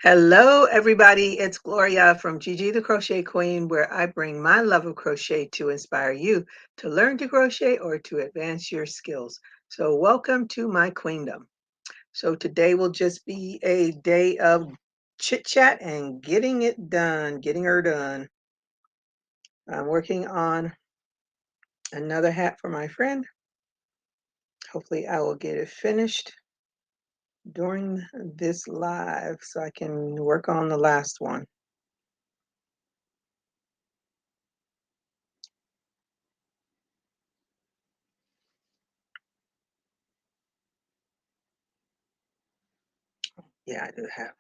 Hello, everybody. It's Gloria from Gigi the Crochet Queen, where I bring my love of crochet to inspire you to learn to crochet or to advance your skills. So, welcome to my queendom. So, today will just be a day of chit chat and getting it done, getting her done. I'm working on another hat for my friend. Hopefully, I will get it finished during this live so I can work on the last one. Yeah, I do have.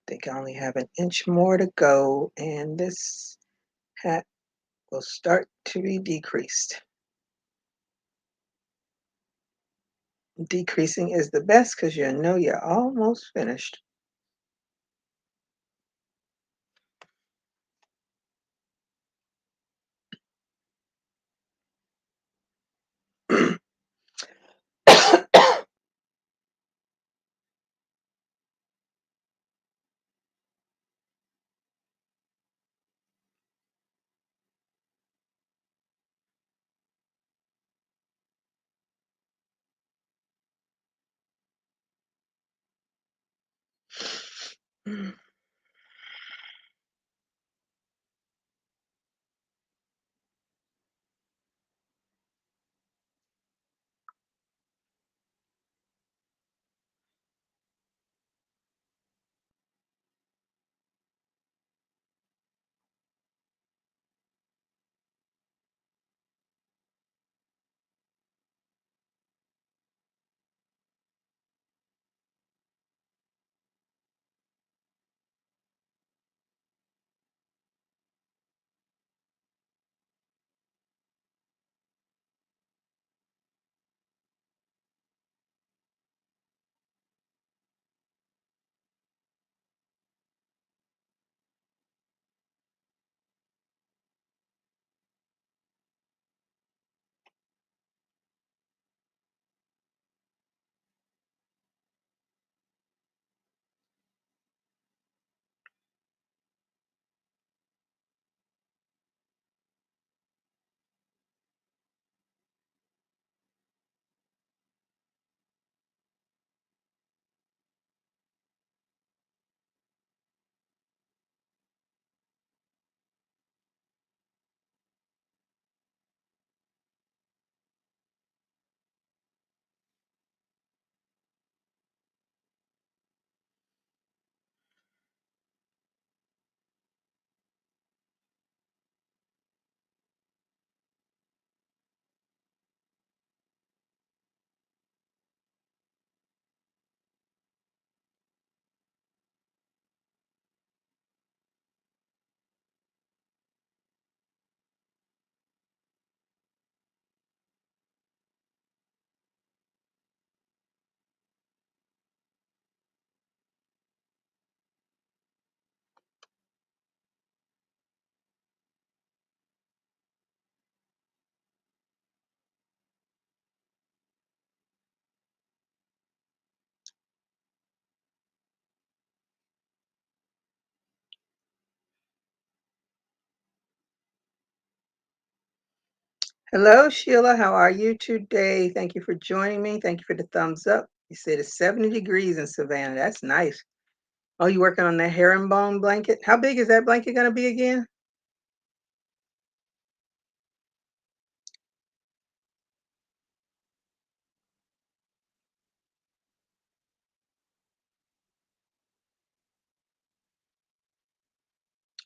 Think I only have an inch more to go, and this hat will start to be decreased. Decreasing is the best because you know you're almost finished. Hello, Sheila. How are you today? Thank you for joining me. Thank you for the thumbs up. You said it's 70 degrees in Savannah. That's nice. Oh, you working on that herringbone blanket? How big is that blanket going to be again?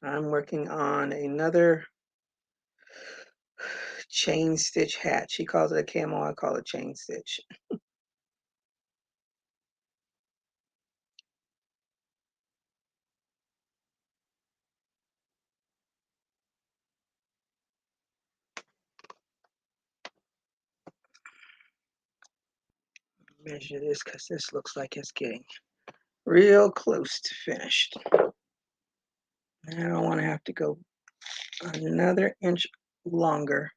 I'm working on another chain stitch hat. She calls it a camo. I call it chain stitch. Measure this because this looks like it's getting real close to finished. I don't want to have to go another inch longer.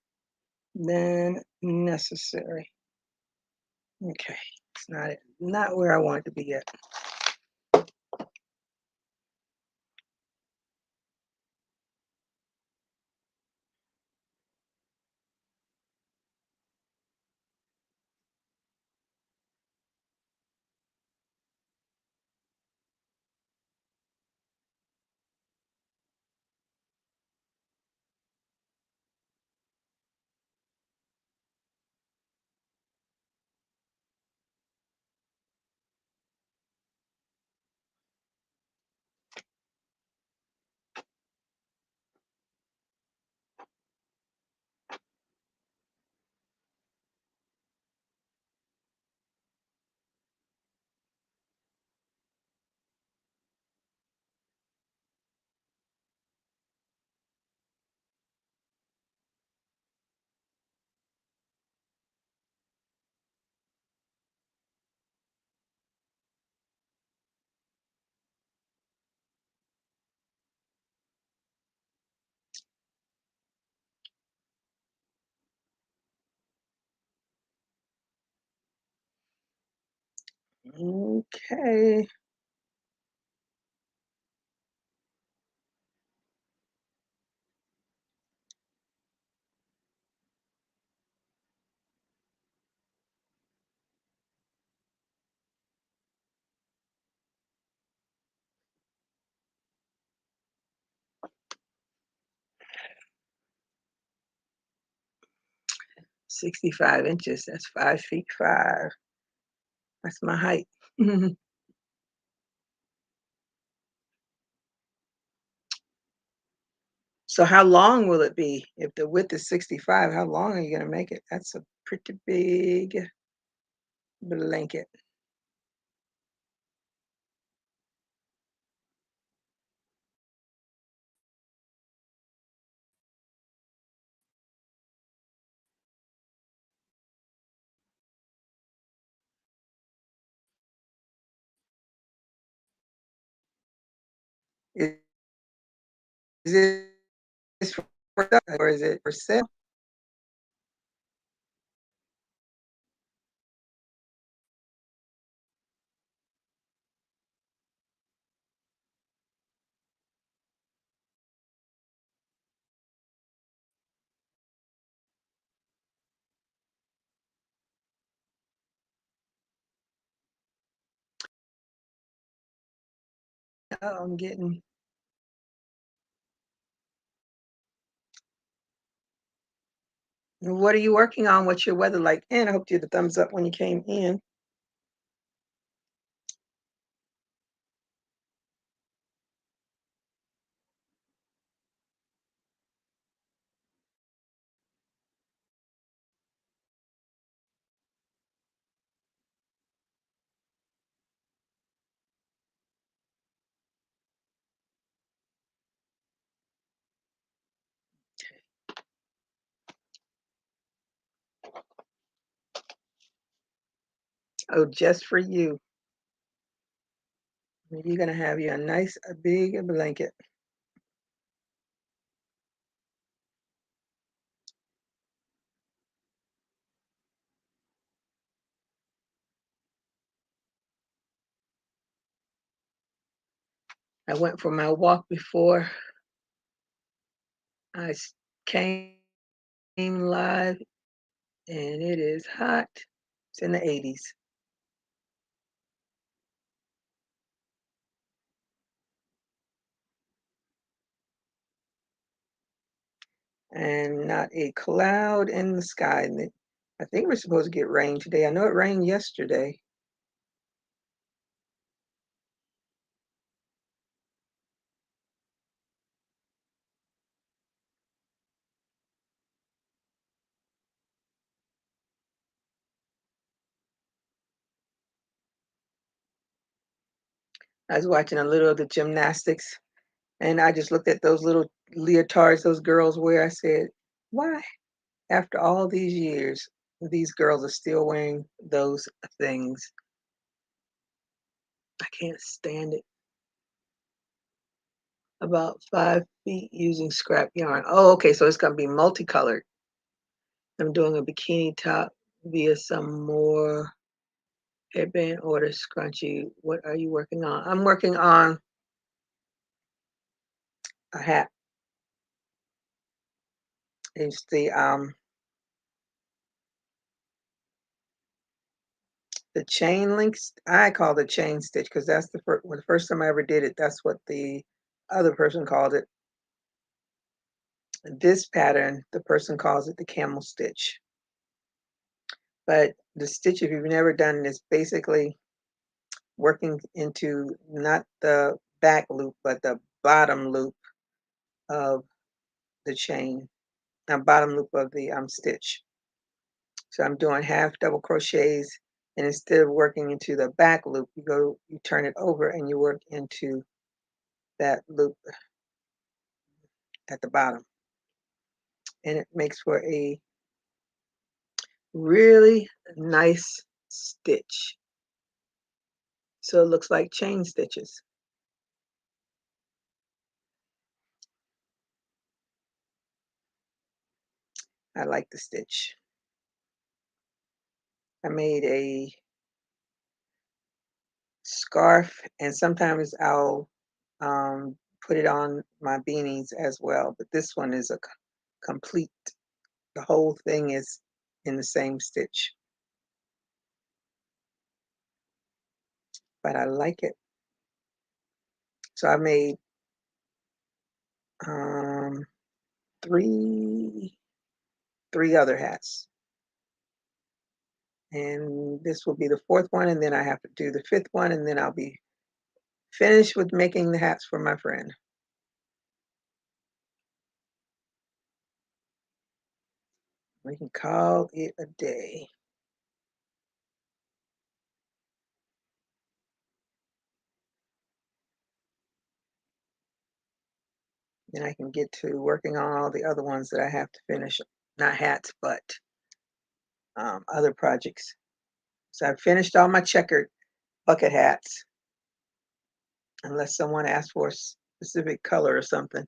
than necessary. Okay, it's not where I want it to be yet. Okay. 65 inches. That's 5 feet 5. That's my height. So how long will it be? If the width is 65, how long are you gonna make it? That's a pretty big blanket. Is this for or is it for sale? Oh, I'm getting. What are you working on? What's your weather like? And I hope you had the thumbs up when you came in. Oh, just for you. You're gonna have you a nice, a big blanket. I went for my walk before came live, and it is hot. It's in the 80s. And not a cloud in the sky. I think we're supposed to get rain today. I know it rained yesterday. I was watching a little of the gymnastics, and I just looked at those little leotards those girls wear. I said, why, after all these years, these girls are still wearing those things? I can't stand it. About 5 feet using scrap yarn. Oh, okay, so it's gonna be multicolored. I'm doing a bikini top via some more headband order scrunchie. What are you working on? I'm working on a hat. It's the chain links. I call it chain stitch because that's the first time I ever did it. That's what the other person called it. This pattern, the person calls it the camel stitch. But the stitch, if you've never done it, is basically working into not the back loop, but the bottom loop of the chain, bottom loop of the stitch. So I'm doing half double crochets, and instead of working into the back loop, you turn it over and you work into that loop at the bottom. And it makes for a really nice stitch. So it looks like chain stitches. I like the stitch. I made a scarf, and sometimes I'll put it on my beanies as well. But this one is a complete, the whole thing is in the same stitch. But I like it. So I made three other hats. And this will be the fourth one, and then I have to do the fifth one, and then I'll be finished with making the hats for my friend. We can call it a day. Then I can get to working on all the other ones that I have to finish. Not hats, but other projects. So I've finished all my checkered bucket hats, unless someone asks for a specific color or something,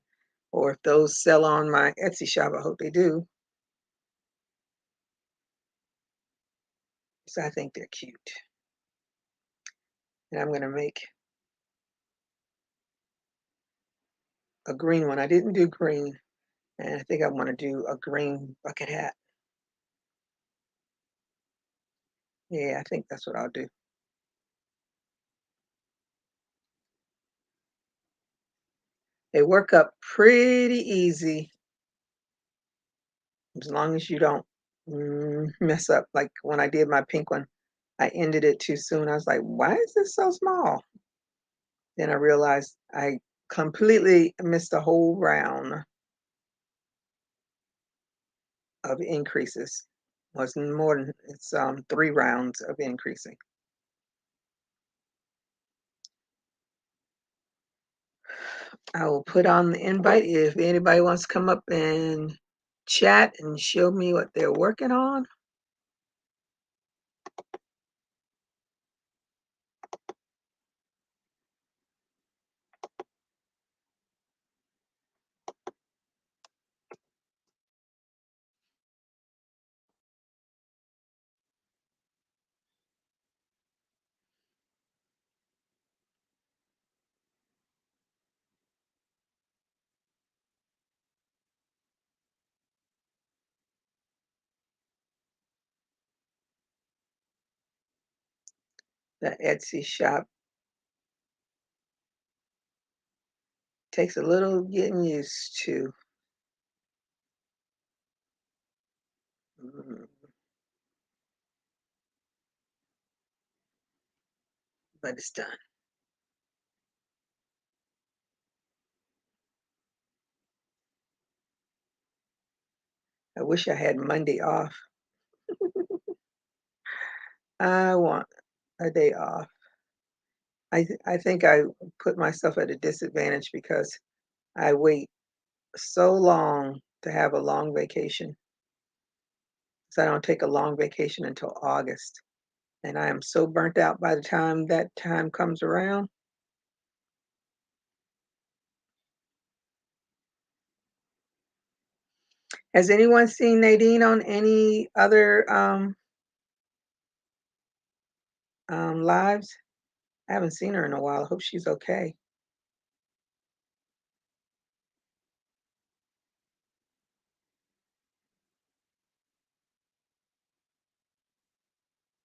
or if those sell on my Etsy shop. I hope they do. So I think they're cute. And I'm going to make a green one. I didn't do green, and I think I want to do a green bucket hat. Yeah, I think that's what I'll do. They work up pretty easy as long as you don't mess up. Like when I did my pink one, I ended it too soon. I was like, why is this so small? Then I realized I completely missed a whole round of increases. Well, it's more than, it's 3 rounds of increasing. I will put on the invite if anybody wants to come up and chat and show me what they're working on. The Etsy shop takes a little getting used to. But it's done. I wish I had Monday off. I want a day off. I think I put myself at a disadvantage because I wait so long to have a long vacation. So I don't take a long vacation until August. And I am so burnt out by the time that time comes around. Has anyone seen Nadine on any other lives? I haven't seen her in a while. I hope she's okay.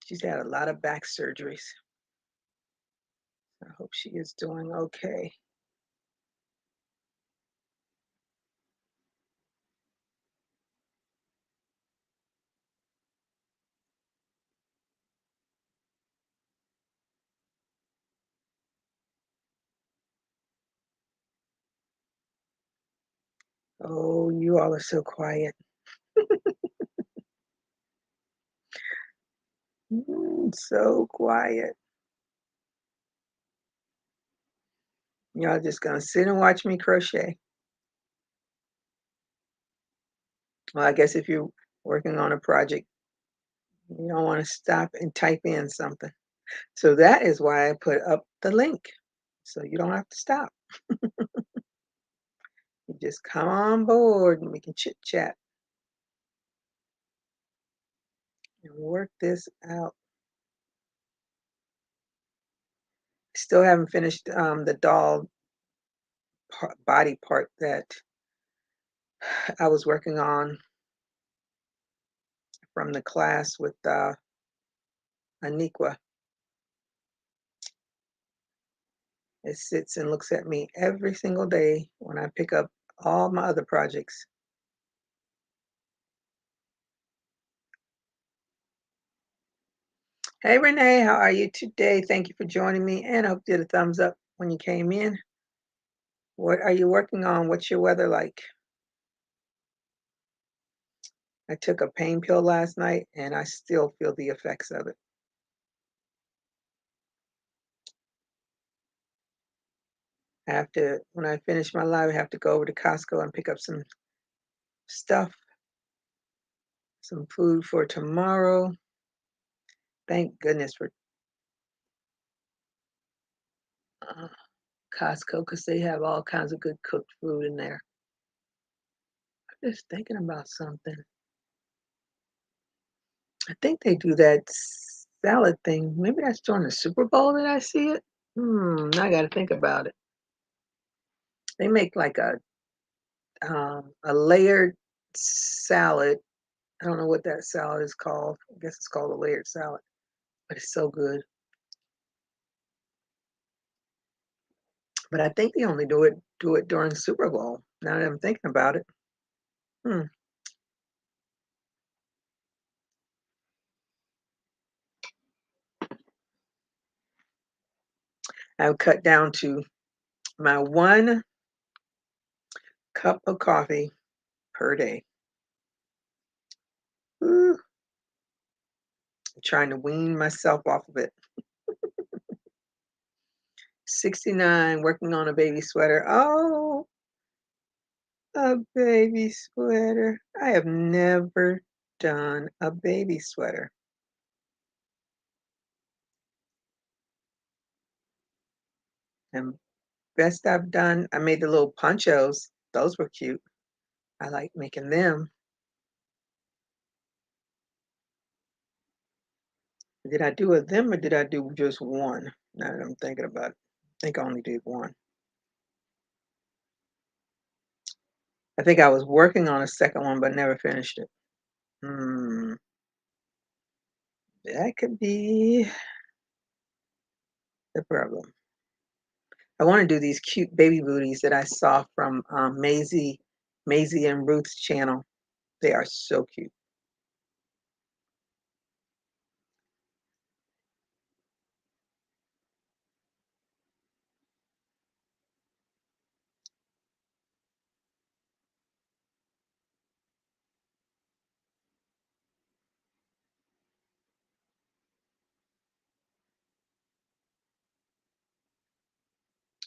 She's had a lot of back surgeries. I hope she is doing okay. Oh, you all are so quiet. So quiet. Y'all just gonna sit and watch me crochet. Well, I guess if you're working on a project, you don't want to stop and type in something. So that is why I put up the link. So you don't have to stop. You just come on board and we can chit chat and work this out. Still haven't finished the doll body part that I was working on from the class with Aniqua. It sits and looks at me every single day when I pick up all my other projects. Hey Renee, how are you today? Thank you for joining me, and I hope you did a thumbs up when you came in. What are you working on? What's your weather like? I took a pain pill last night and I still feel the effects of it. I have to, when I finish my live, I have to go over to Costco and pick up some stuff, some food for tomorrow. Thank goodness for Costco because they have all kinds of good cooked food in there. I'm just thinking about something. I think they do that salad thing. Maybe that's during the Super Bowl that I see it. I got to think about it. They make like a layered salad. I don't know what that salad is called. I guess it's called a layered salad, but it's so good. But I think they only do it during Super Bowl. Now that I'm thinking about it. Hmm. I've cut down to my 1 cup of coffee per day. Ooh, I'm trying to wean myself off of it. 69, working on a baby sweater. Oh, a baby sweater. I have never done a baby sweater. And best I've done, I made the little ponchos. Those were cute. I like making them. Did I do them or did I do just one? Now that I'm thinking about it, I think I only did one. I think I was working on a second one, but never finished it. That could be the problem. I want to do these cute baby booties that I saw from Maisie and Ruth's channel. They are so cute.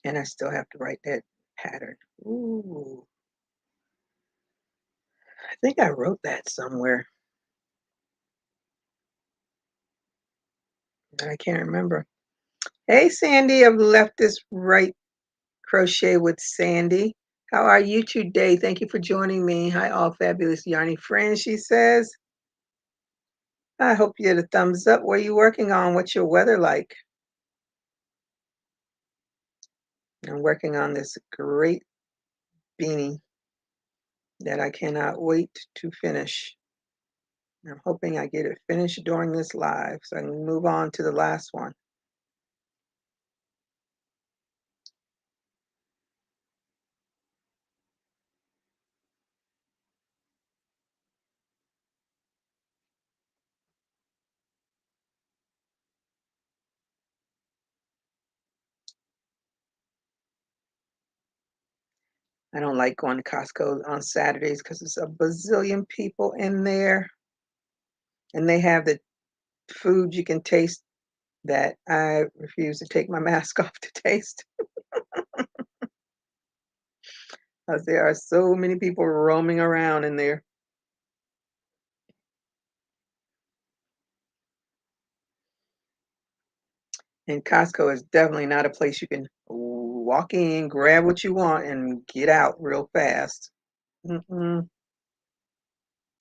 And I still have to write that pattern. Ooh, I think I wrote that somewhere. I can't remember. Hey, Sandy, I've left this right crochet with Sandy. How are you today? Thank you for joining me. Hi, all fabulous yarny friends, she says. I hope you get a thumbs up. What are you working on? What's your weather like? I'm working on this great beanie that I cannot wait to finish. I'm hoping I get it finished during this live so I can move on to the last one. I don't like going to Costco on Saturdays because there's a bazillion people in there and they have the food you can taste that I refuse to take my mask off to taste because there are so many people roaming around in there. And Costco is definitely not a place you can walk in, grab what you want, and get out real fast. Mm-mm.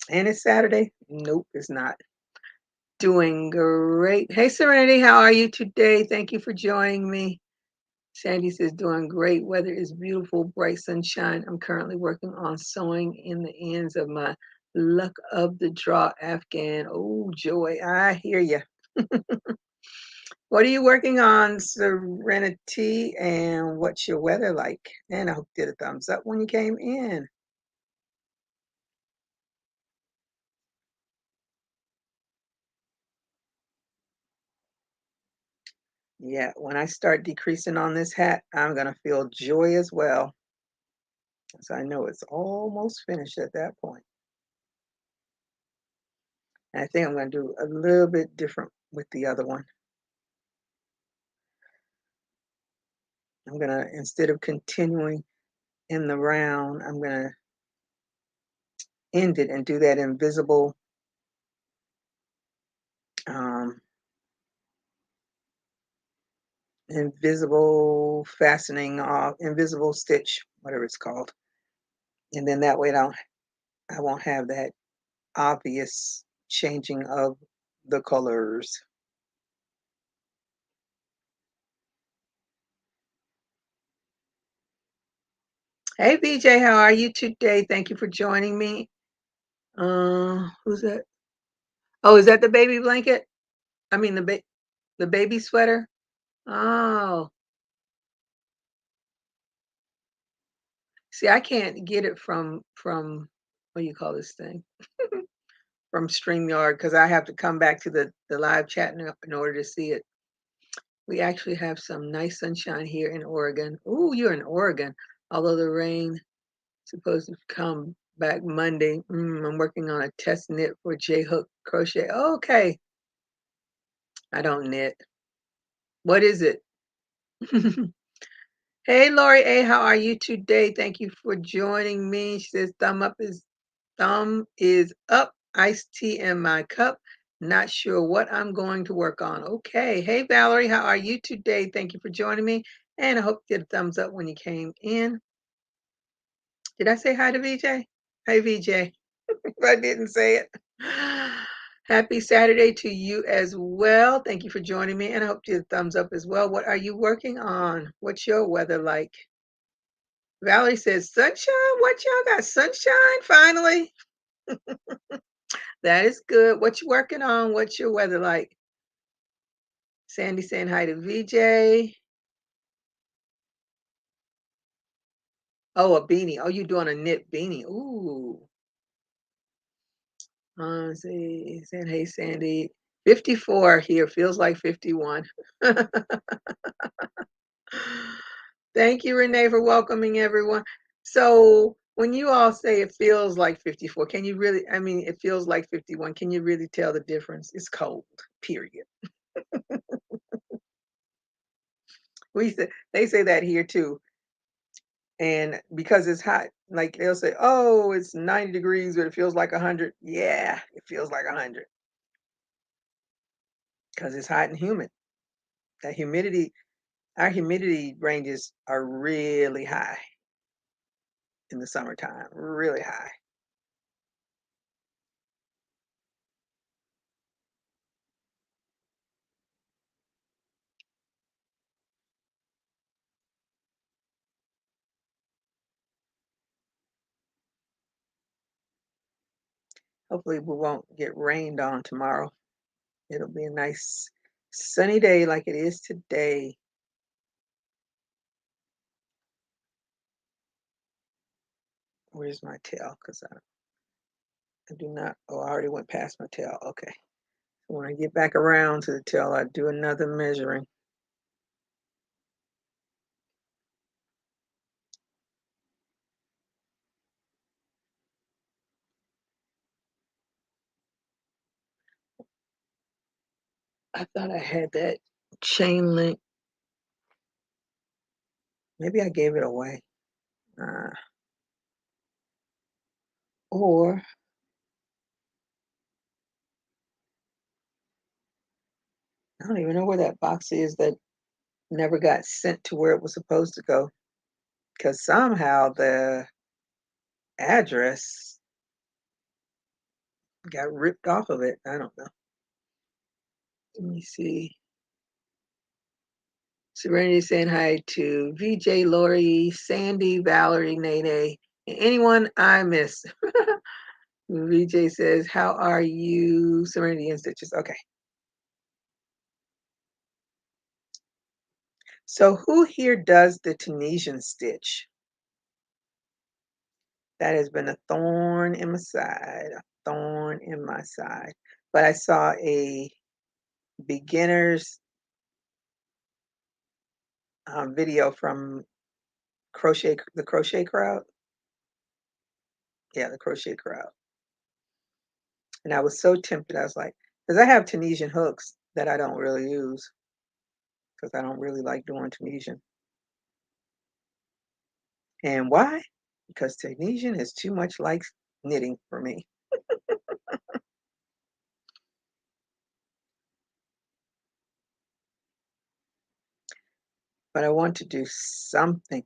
And it's Saturday? Nope, it's not. Doing great. Hey, Serenity, how are you today? Thank you for joining me. Sandy says, doing great. Weather is beautiful, bright sunshine. I'm currently working on sewing in the ends of my luck of the draw Afghan. Oh, joy. I hear you. What are you working on, Serenity? And what's your weather like? And I hope you did a thumbs up when you came in. Yeah, when I start decreasing on this hat, I'm going to feel joy as well. So I know it's almost finished at that point. And I think I'm going to do a little bit different with the other one. I'm going to, instead of continuing in the round, I'm going to end it and do that um, invisible fastening off, invisible stitch, whatever it's called. And then that way I won't have that obvious changing of the colors. Hey BJ, how are you today? Thank you for joining me. Who's that? Oh, is that the baby blanket? I mean the baby sweater? Oh, see, I can't get it from what do you call this thing? From StreamYard because I have to come back to the live chat in order to see it. We actually have some nice sunshine here in Oregon. Ooh, you're in Oregon. Although the rain is supposed to come back Monday. I'm working on a test knit for J Hook Crochet. Okay. I don't knit. What is it? Hey Lori A, how are you today? Thank you for joining me. She says thumb is up, iced tea in my cup. Not sure what I'm going to work on. Okay. Hey, Valerie, how are you today? Thank you for joining me. And I hope you did a thumbs up when you came in. Did I say hi to VJ? Hey, VJ. If I didn't say it. Happy Saturday to you as well. Thank you for joining me. And I hope you did a thumbs up as well. What are you working on? What's your weather like? Valerie says, sunshine? What y'all got? Sunshine finally? That is good. What you working on? What's your weather like? Sandy saying hi to VJ. Oh, a beanie. Oh, you doing a knit beanie. Ooh. See, saying hey Sandy. 54 here. Feels like 51. Thank you, Renee, for welcoming everyone. So when you all say it feels like 54, can you really, I mean, it feels like 51. Can you really tell the difference? It's cold, period. They say that here too. And because it's hot, like they'll say, oh, it's 90 degrees, but it feels like 100. Yeah, it feels like 100 because it's hot and humid. That humidity, our humidity ranges are really high. in the summertime, really high. Hopefully we won't get rained on tomorrow. It'll be a nice sunny day like it is today. Where's my tail? Because I do not, oh, I already went past my tail. Okay. When I get back around to the tail, I do another measuring. I thought I had that chain link. Maybe I gave it away. Uh, or I don't even know where that box is that never got sent to where it was supposed to go. Because somehow the address got ripped off of it. I don't know. Let me see. Serenity saying hi to VJ, Lori, Sandy, Valerie, Nene, and anyone I missed. VJ says, how are you? Serenity and Stitches. Okay. So who here does the Tunisian stitch? That has been a thorn in my side, a thorn in my side. But I saw a beginner's video from the crochet crowd. Yeah, the crochet crowd. And I was so tempted. I was like, because I have Tunisian hooks that I don't really use because I don't really like doing Tunisian. And why? Because Tunisian is too much like knitting for me. But I want to do something.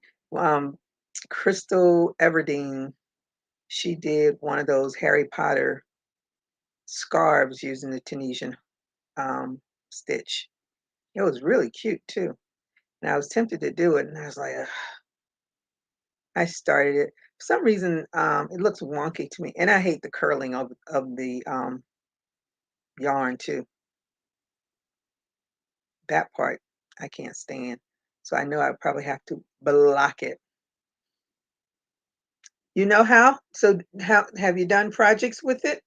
Crystal Everdeen, she did one of those Harry Potter scarves using the Tunisian stitch. It was really cute too. And I was tempted to do it, and I was like, ugh. I started it. For some reason, it looks wonky to me, and I hate the curling of the yarn too. That part I can't stand. So I know I probably have to block it. You know how? So how have you done projects with it?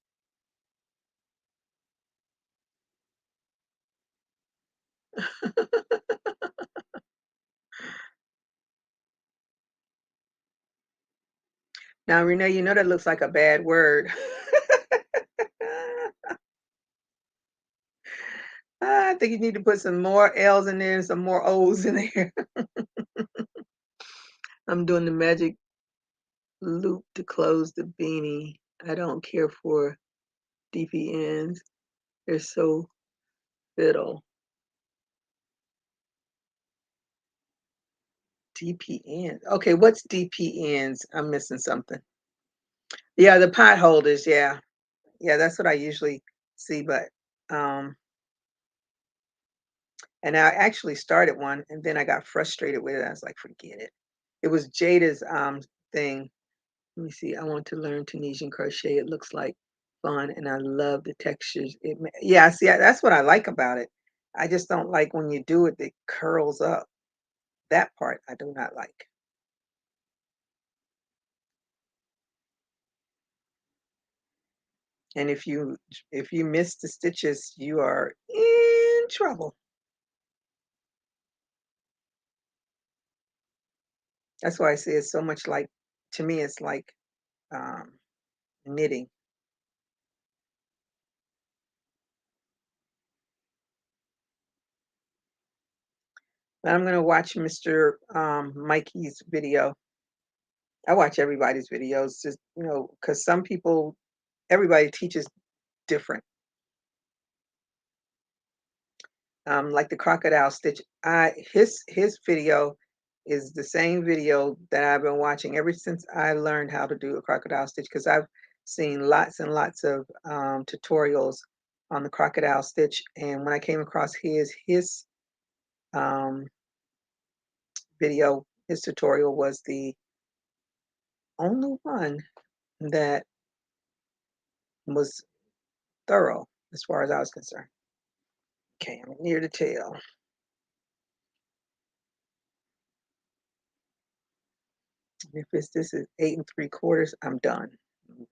Now, Renee, you know that looks like a bad word. I think you need to put some more L's in there and some more O's in there. I'm doing the magic loop to close the beanie. I don't care for DPNs. They're so fiddle. DPNs. Okay, what's DPNs? I'm missing something. Yeah, the pot holders. Yeah. Yeah, that's what I usually see, but and I actually started one and then I got frustrated with it. I was like, forget it. It was Jada's thing. Let me see. I want to learn Tunisian crochet. It looks like fun and I love the textures. Yeah, see, that's what I like about it. I just don't like when you do it, it curls up. That part I do not like. And if you miss the stitches, you are in trouble. That's why I say it's so much like, to me, it's like um, knitting. But I'm gonna watch Mr. Mikey's video. I watch everybody's videos, just because some people, everybody teaches different. Like the crocodile stitch, his video is the same video that I've been watching ever since I learned how to do a crocodile stitch, because I've seen lots and lots of tutorials on the crocodile stitch, and when I came across his um, video, his tutorial was the only one that was thorough as far as I was concerned. Okay, I'm near the tail. If this is 8 3/4, I'm done.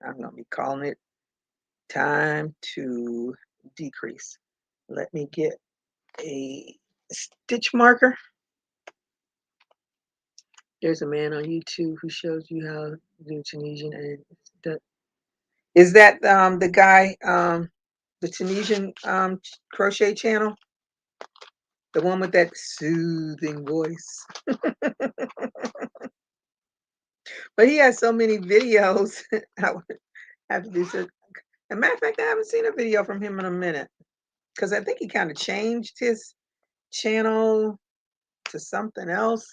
I'm gonna be calling it time to decrease. Let me get a stitch marker. There's a man on YouTube who shows you how to do Tunisian, and is that the guy, the Tunisian crochet channel, the one with that soothing voice? But he has so many videos. I would have to do so. As a matter of fact, I haven't seen a video from him in a minute, because I think he kind of changed his channel to something else,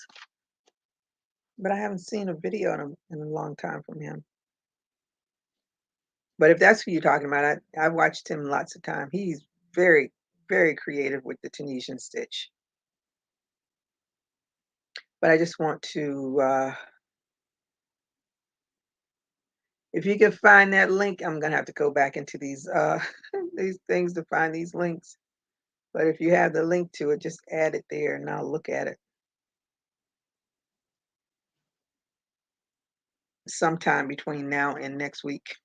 but I haven't seen a video in a long time from him. But if that's who you're talking about, I've watched him lots of time. He's very, very creative with the Tunisian stitch. But I just want to, if you can find that link, I'm gonna have to go back into these these things to find these links. But if you have the link to it, just add it there and I'll look at it sometime between now and next week.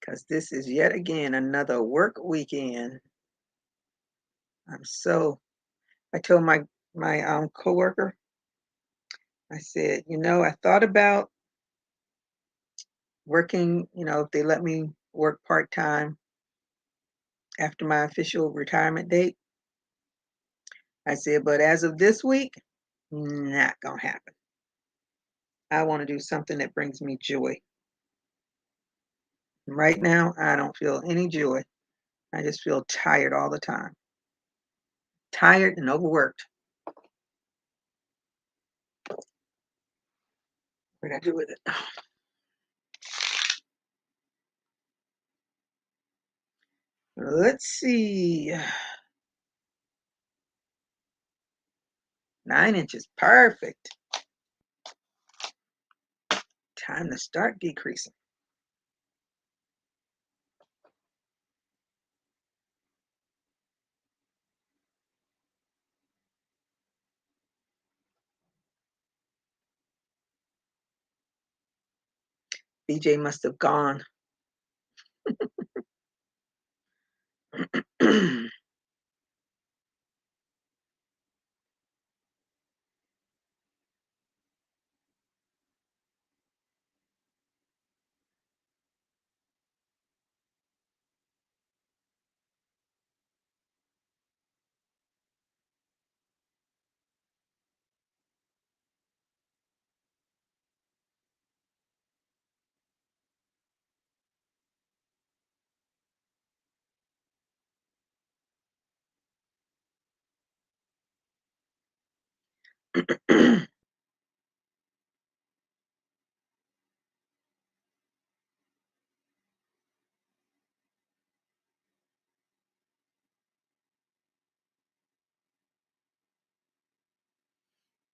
Because this is yet again another work weekend. I told my coworker, I said, I thought about working, if they let me work part-time after my official retirement date. I said, but as of this week, not gonna happen. I want to do something that brings me joy. Right now, I don't feel any joy. I just feel tired all the time. Tired and overworked. What did I do with it? Let's see. 9 inches, perfect. Time to start decreasing. BJ must have gone.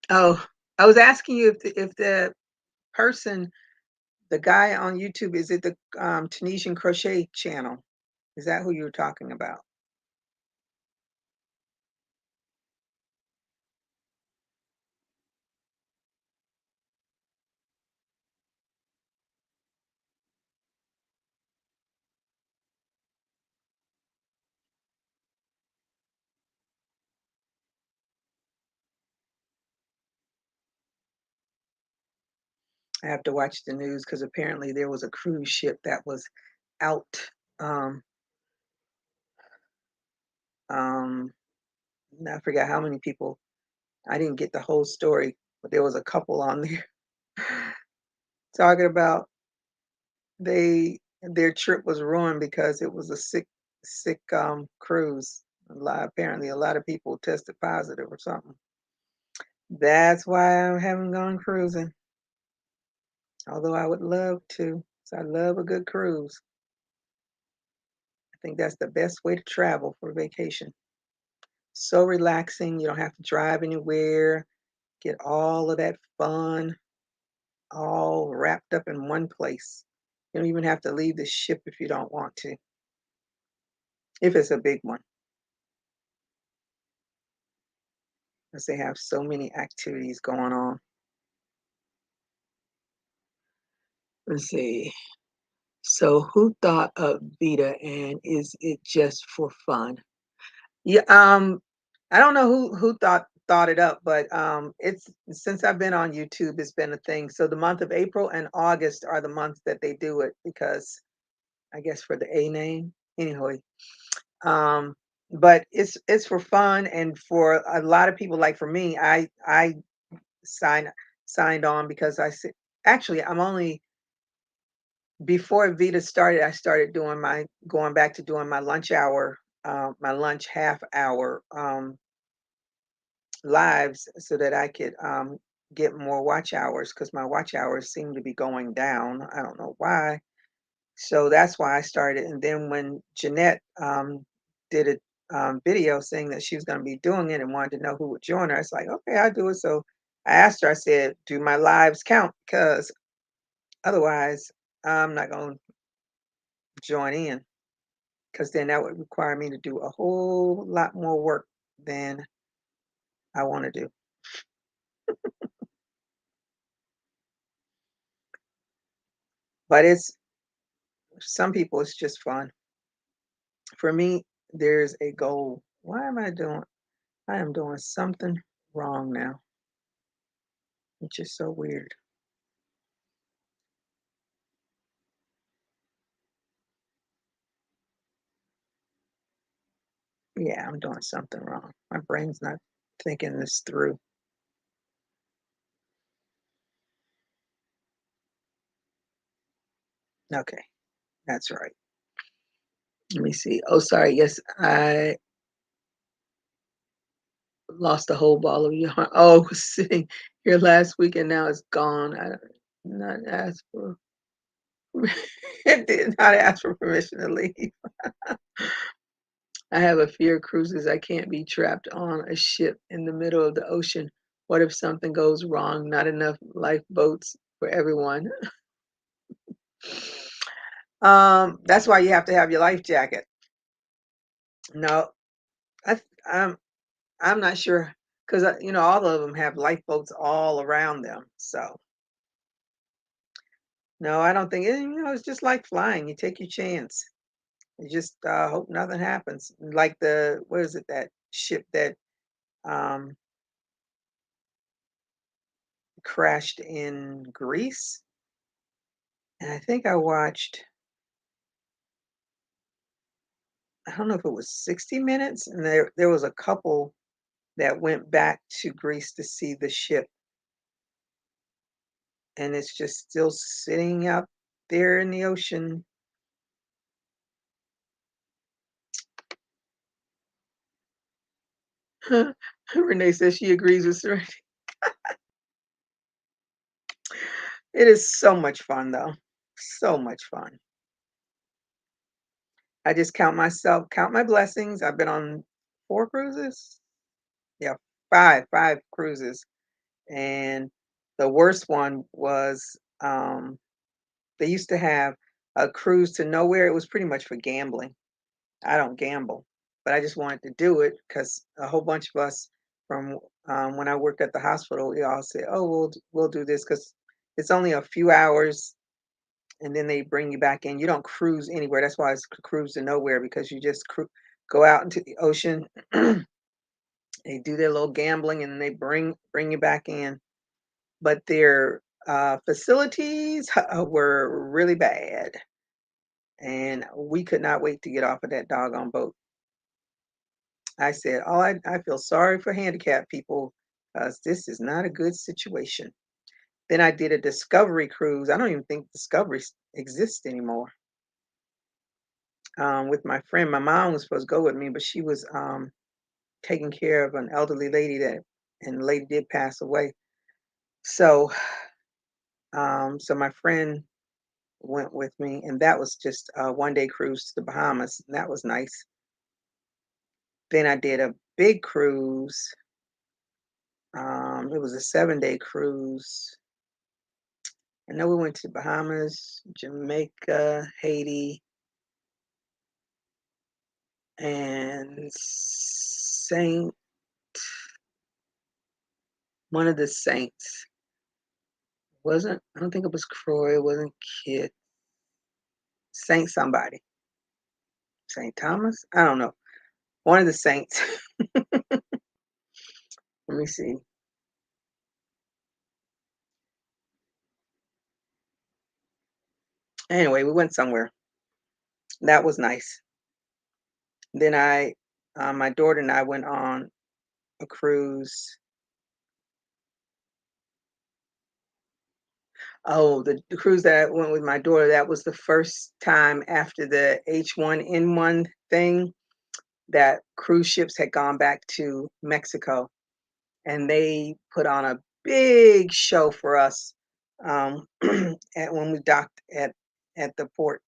Oh, I was asking you if the person, the guy on YouTube, is it the Tunisian crochet channel? Is that who you were talking about? I have to watch the news because apparently there was a cruise ship that was out. Um, um, I forgot how many people. I didn't get the whole story, but there was a couple on there talking about they their trip was ruined because it was a sick cruise. Apparently, a lot of people tested positive or something. That's why I haven't gone cruising. Although I would love to. 'Cause I love a good cruise. I think that's the best way to travel for vacation. So relaxing. You don't have to drive anywhere. Get all of that fun all wrapped up in one place. You don't even have to leave the ship if you don't want to, if it's a big one, because they have so many activities going on. Let's see. So, who thought of VEDA, and is it just for fun? Yeah, I don't know who thought it up, but it's since I've been on YouTube, it's been a thing. So the month of April and August are the months that they do it because I guess for the A name. Anyway, um, but it's for fun and for a lot of people. Like for me, I signed signed on because I said actually I'm only before Vita started. I started doing my going back to doing my lunch hour, my lunch half hour. Lives so that I could get more watch hours because my watch hours seem to be going down. I don't know why. So that's why I started. And then when Jeanette did a video saying that she was going to be doing it and wanted to know who would join her, I was like, okay, I'll do it. So I asked her, I said, do my lives count? Because otherwise, I'm not going to join in because then that would require me to do a whole lot more work than I want to do. But it's some people, it's just fun. For me, there's a goal. Why am I doing? I am doing something wrong now, which is so weird. Yeah, I'm doing something wrong. My brain's not thinking this through. Okay, that's right. Let me see. Oh, sorry. Yes, I lost a whole ball of yarn. Oh, it was sitting here last week and now it's gone. I not asked for. It did not ask for permission to leave. I have a fear of cruises. I can't be trapped on a ship in the middle of the ocean. What if something goes wrong? Not enough lifeboats for everyone. That's why you have to have your life jacket. No, I, I'm I'm not sure because all of them have lifeboats all around them. So no, I don't think it's just like flying. You take your chance. You just hope nothing happens. Like the what is it that ship that um, crashed in Greece? And I think I watched, I don't know if it was 60 Minutes, and there was a couple that went back to Greece to see the ship, and it's just still sitting out there in the ocean. Renee says she agrees with Serena. It is so much fun, though. So much fun. I just count my blessings. I've been on 4 cruises. Yeah, five cruises, and the worst one was they used to have a cruise to nowhere. It was pretty much for gambling. I don't gamble, but I just wanted to do it because a whole bunch of us from when I worked at the hospital, we all said, "Oh, we'll do this because it's only a few hours, and then they bring you back in. You don't cruise anywhere. That's why it's cruise to nowhere because you just go out into the ocean. They do their little gambling, and then they bring you back in. But their facilities were really bad, and we could not wait to get off of that doggone boat. I said, "Oh, I feel sorry for handicapped people because this is not a good situation." Then I did a discovery cruise. I don't even think discovery exists anymore. with my friend. My mom was supposed to go with me, but she was taking care of an elderly lady and the lady did pass away. So, so my friend went with me, and that was just a 1-day cruise to the Bahamas. And that was nice. Then I did a big cruise. It was a 7-day cruise. I know we went to Bahamas, Jamaica, Haiti, and Saint, one of the saints. I don't think it was Croy, it wasn't Kit. Saint somebody. Saint Thomas? I don't know. One of the saints. Let me see. Anyway, we went somewhere. That was nice. Then my daughter and I went on a cruise. Oh, the cruise that I went with my daughter, that was the first time after the H1N1 thing that cruise ships had gone back to Mexico, and they put on a big show for us when we docked at the port.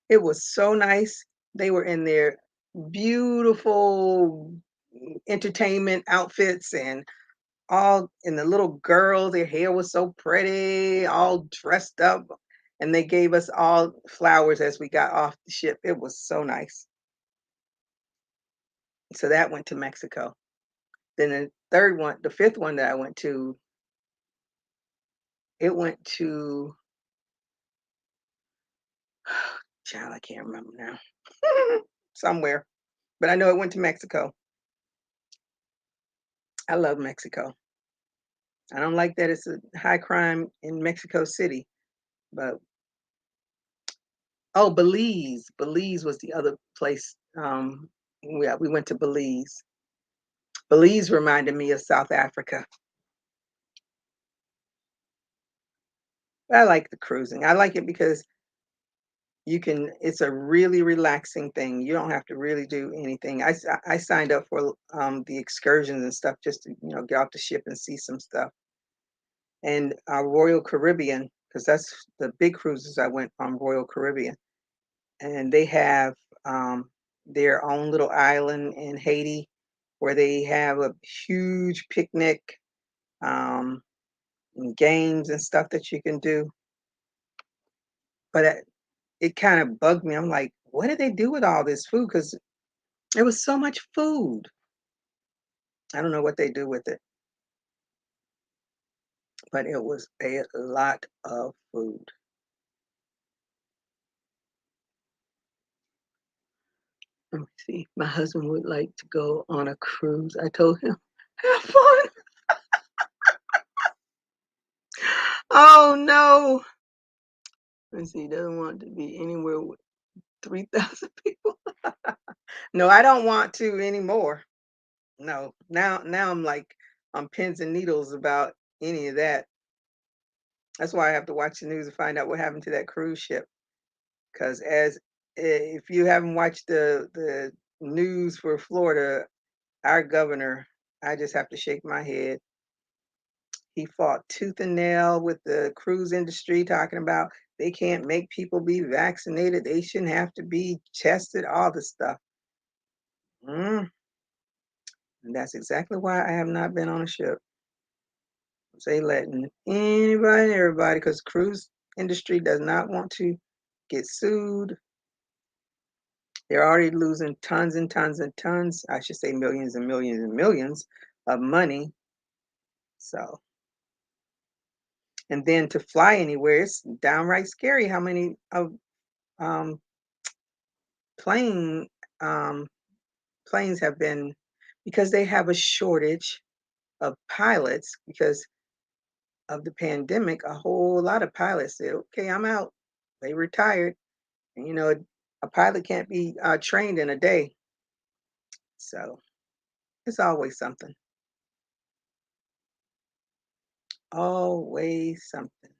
It was so nice. They were in their beautiful entertainment outfits and all and the little girl, their hair was so pretty, all dressed up, and they gave us all flowers as we got off the ship. It was so nice. So that went to Mexico. Then the fifth one that I went to, it went to, child, I can't remember now. Somewhere, but I know it went to Mexico. I love Mexico. I don't like that it's a high crime in Mexico City, but oh, Belize. Belize was the other place. Yeah, we went to Belize. Belize reminded me of South Africa. I like the cruising. I like it because it's a really relaxing thing. You don't have to really do anything. I signed up for the excursions and stuff just to, get off the ship and see some stuff. And Royal Caribbean, because that's the big cruises I went on Royal Caribbean. And they have their own little island in Haiti where they have a huge picnic, um, and games and stuff that you can do. But it kind of bugged me. I'm like, what did they do with all this food? Because it was so much food. I don't know what they do with it, but it was a lot of food. Let me see. My husband would like to go on a cruise. I told him, have fun. Oh no. Let's see. He doesn't want to be anywhere with 3,000 people. No, I don't want to anymore. No. Now I'm like on pins and needles about any of that. That's why I have to watch the news and find out what happened to that cruise ship. Because if you haven't watched the news for Florida, our governor, I just have to shake my head. He fought tooth and nail with the cruise industry, talking about they can't make people be vaccinated. They shouldn't have to be tested, all this stuff. Mm, and that's exactly why I have not been on a ship. They letting anybody and everybody, because cruise industry does not want to get sued. They're already losing tons and tons and tons, I should say millions and millions and millions of money. So, and then to fly anywhere, it's downright scary how many of um, plane um, planes have been, because they have a shortage of pilots because of the pandemic. A whole lot of pilots said, "Okay, I'm out." They retired, and a pilot can't be trained in a day. So it's always something. Always something.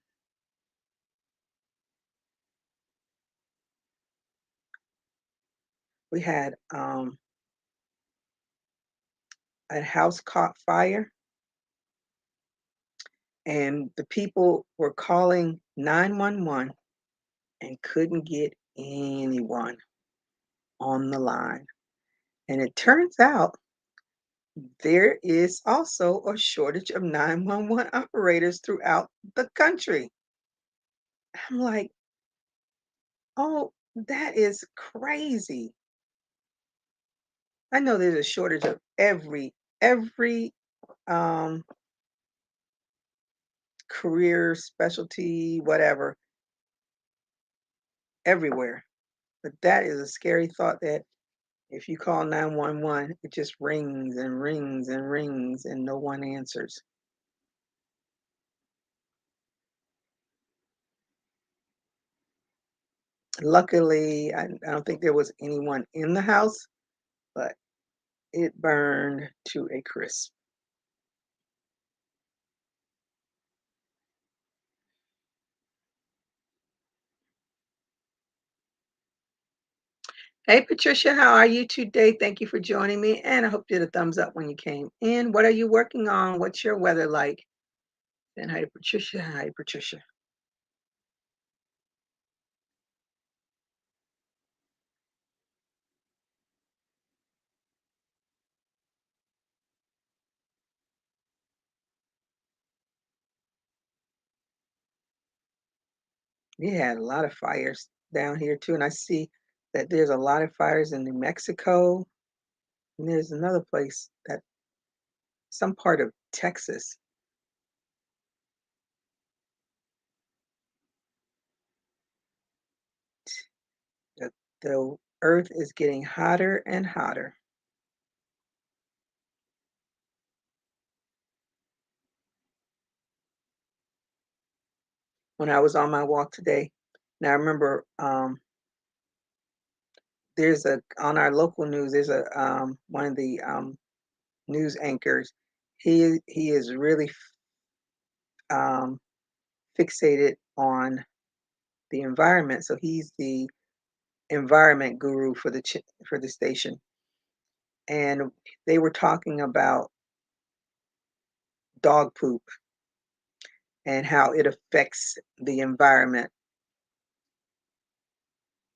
We had a house caught fire, and the people were calling 911 and couldn't get anyone on the line. And it turns out there is also a shortage of 911 operators throughout the country. I'm like, oh, that is crazy. I know there's a shortage of every um career, specialty, whatever, everywhere. But that is a scary thought that if you call 911, it just rings and rings and rings and no one answers. Luckily, I don't think there was anyone in the house, but it burned to a crisp. Hey, Patricia, how are you today? Thank you for joining me. And I hope you did a thumbs up when you came in. What are you working on? What's your weather like? And hi to Patricia. Hi, Patricia. We had a lot of fires down here too. And I see that there's a lot of fires in New Mexico. And there's another place that some part of Texas. The, the earth is getting hotter and hotter. When I was on my walk today, now I remember there's a on our local news, there's a one of the news anchors. He is really um, fixated on the environment. So he's the environment guru for for the station, and they were talking about dog poop and how it affects the environment.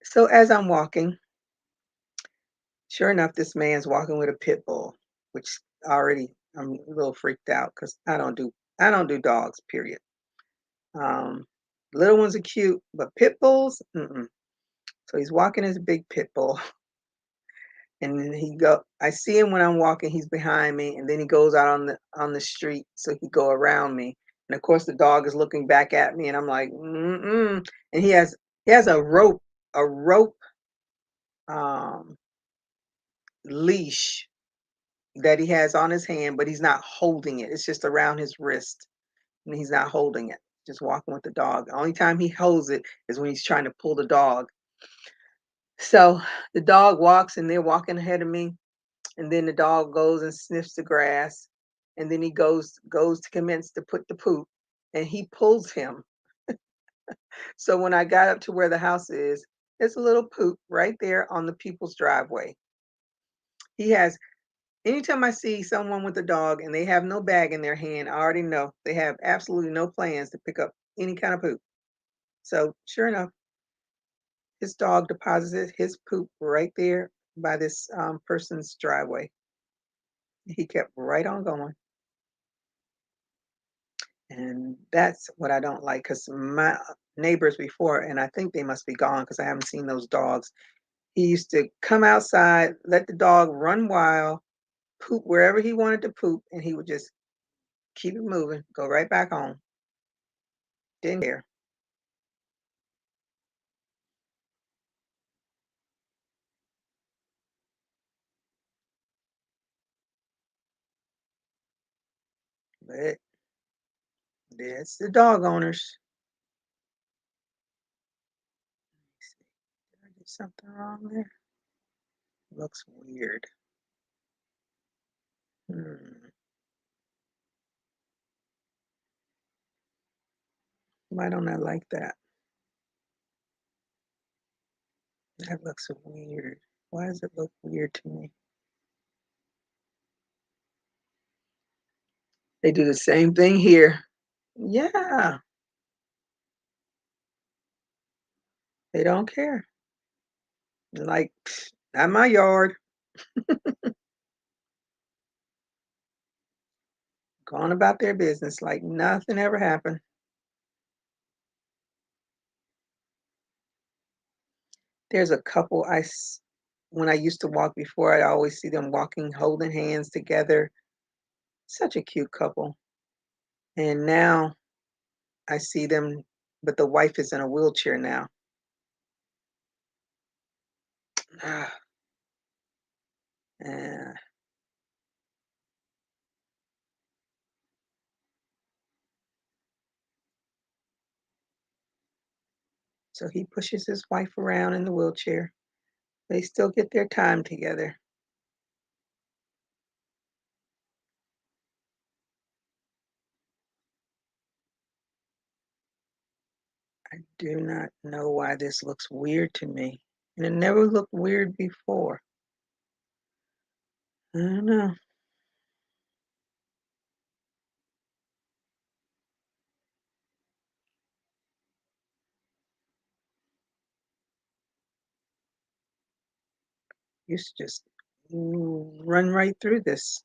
So as I'm walking, sure enough, this man's walking with a pit bull, which already I'm a little freaked out because I don't do dogs. Period. Um, Little ones are cute, but pit bulls, mm-mm. So he's walking his big pit bull, and then I see him when I'm walking. He's behind me, and then he goes out on the street, so he go around me. And of course, the dog is looking back at me, and I'm like, mm-mm. And he has a rope um, leash that he has on his hand, but he's not holding it. It's just around his wrist, and he's not holding it. Just walking with the dog. The only time he holds it is when he's trying to pull the dog. So the dog walks, and they're walking ahead of me, and then the dog goes and sniffs the grass, and then he goes to commence to put the poop, and he pulls him. So when I got up to where the house is, there's a little poop right there on the people's driveway. He has Anytime I see someone with a dog and they have no bag in their hand, I already know they have absolutely no plans to pick up any kind of poop. So sure enough, his dog deposited his poop right there by this person's driveway. He kept right on going. And that's what I don't like because my neighbors before, and I think they must be gone because I haven't seen those dogs. He used to come outside, let the dog run wild, poop wherever he wanted to poop, and he would just keep it moving, go right back home. Didn't care. But that's the dog owners. Did I do something wrong there? Looks weird. Hmm. Why don't I like that? That looks weird. Why does it look weird to me? They do the same thing here. Yeah, they don't care. Like, not my yard. Going about their business like nothing ever happened. There's a couple when I used to walk before, I always see them walking, holding hands together. Such a cute couple. And now I see them, but the wife is in a wheelchair now. Ah, eh. So he pushes his wife around in the wheelchair. They still get their time together. I do not know why this looks weird to me. And it never looked weird before. I don't know. Used to just run right through this.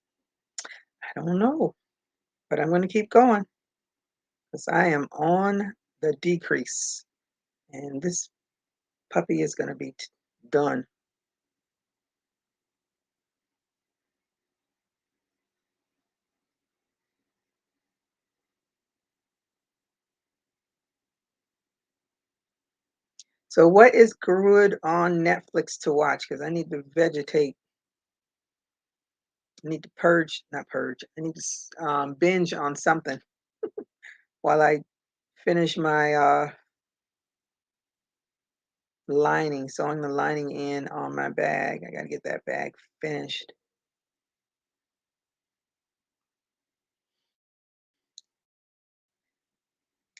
I don't know, but I'm going to keep going because I am on the decrease. And this puppy is going to be done. So what is good on Netflix to watch? Because I need to vegetate. I need to purge, not purge. I need to binge on something while I finish my lining, sewing the lining in on my bag. I got to get that bag finished.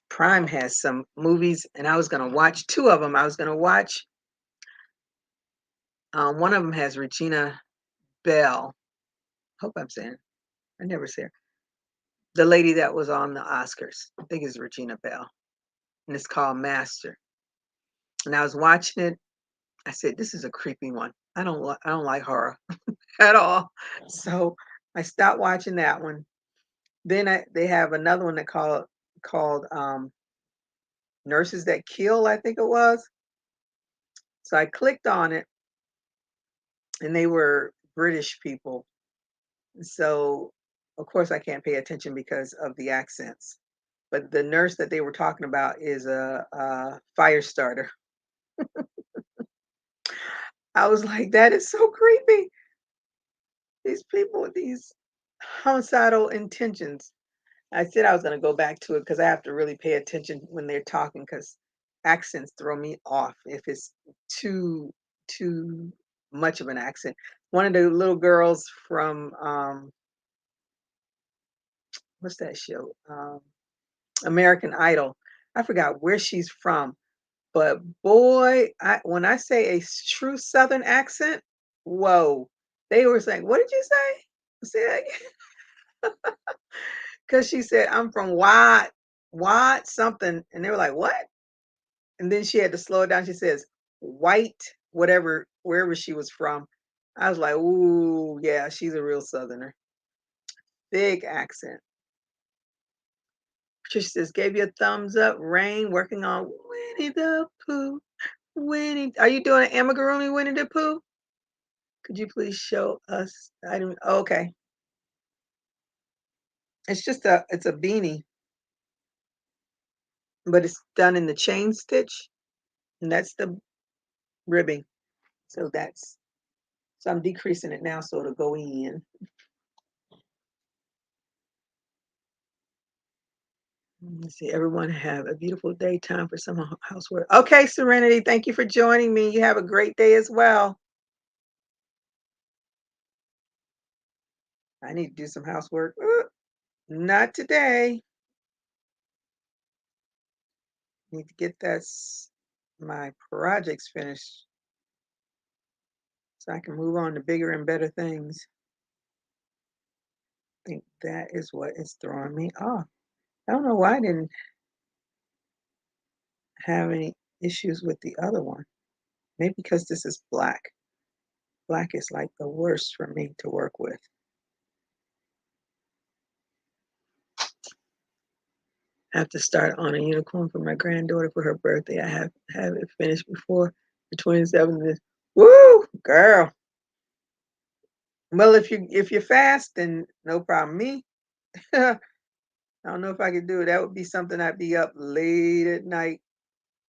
Prime has some movies, and I was going to watch two of them. I was going to watch, one of them has Regina Bell. Hope I'm saying, I never say her. The lady that was on the Oscars. I think it's Regina Bell. And it's called Master. And I was watching it. I said, this is a creepy one. I don't like horror at all. So I stopped watching that one. Then they have another one that called Nurses That Kill, I think it was. So I clicked on it, and they were British people. So of course I can't pay attention because of the accents. But the nurse that they were talking about is a fire starter. I was like, that is so creepy. These people with these homicidal intentions. I said I was going to go back to it because I have to really pay attention when they're talking because accents throw me off if it's too much of an accent. One of the little girls from what's that show? American Idol. I forgot where she's from, but boy, when I say a true Southern accent, whoa! They were saying, "What did you say?" Say that again. Because she said, "I'm from Watt something," and they were like, "What?" And then she had to slow it down. She says, "White, whatever, wherever she was from." I was like, "Ooh, yeah, she's a real Southerner." Big accent. Patricia says, "Gave you a thumbs up." Rain working on Winnie the Pooh. Winnie, are you doing an amigurumi Winnie the Pooh? Could you please show us? I don't. Oh, okay, it's a beanie, but it's done in the chain stitch, and that's the ribbing. So I'm decreasing it now so it'll go in. Let's see. Everyone have a beautiful day. Time for some housework. Okay, Serenity. Thank you for joining me. You have a great day as well. I need to do some housework. Not today. Need to get my projects finished so I can move on to bigger and better things. I think that is what is throwing me off. I don't know why I didn't have any issues with the other one. Maybe because this is black. Black is like the worst for me to work with. I have to start on a unicorn for my granddaughter for her birthday. I have it finished before the 27th. Woo, girl. Well, if you're fast, then no problem. Me, I don't know if I could do it. That would be something I'd be up late at night,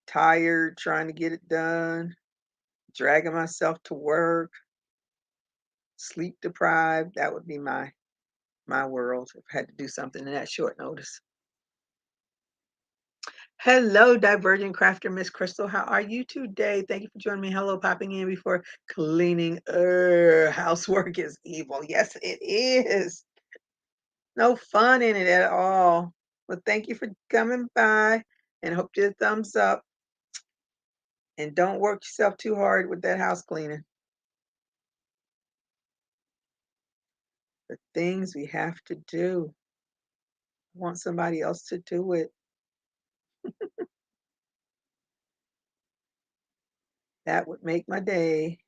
tired, trying to get it done, dragging myself to work, sleep deprived. That would be my world if I had to do something in that short notice. Hello, Divergent Crafter, Miss Crystal. How are you today? Thank you for joining me. Hello, popping in before cleaning. Housework is evil. Yes, it is. No fun in it at all. Well, thank you for coming by and hope you thumbs up. And don't work yourself too hard with that house cleaning. The things we have to do. I want somebody else to do it. That would make my day.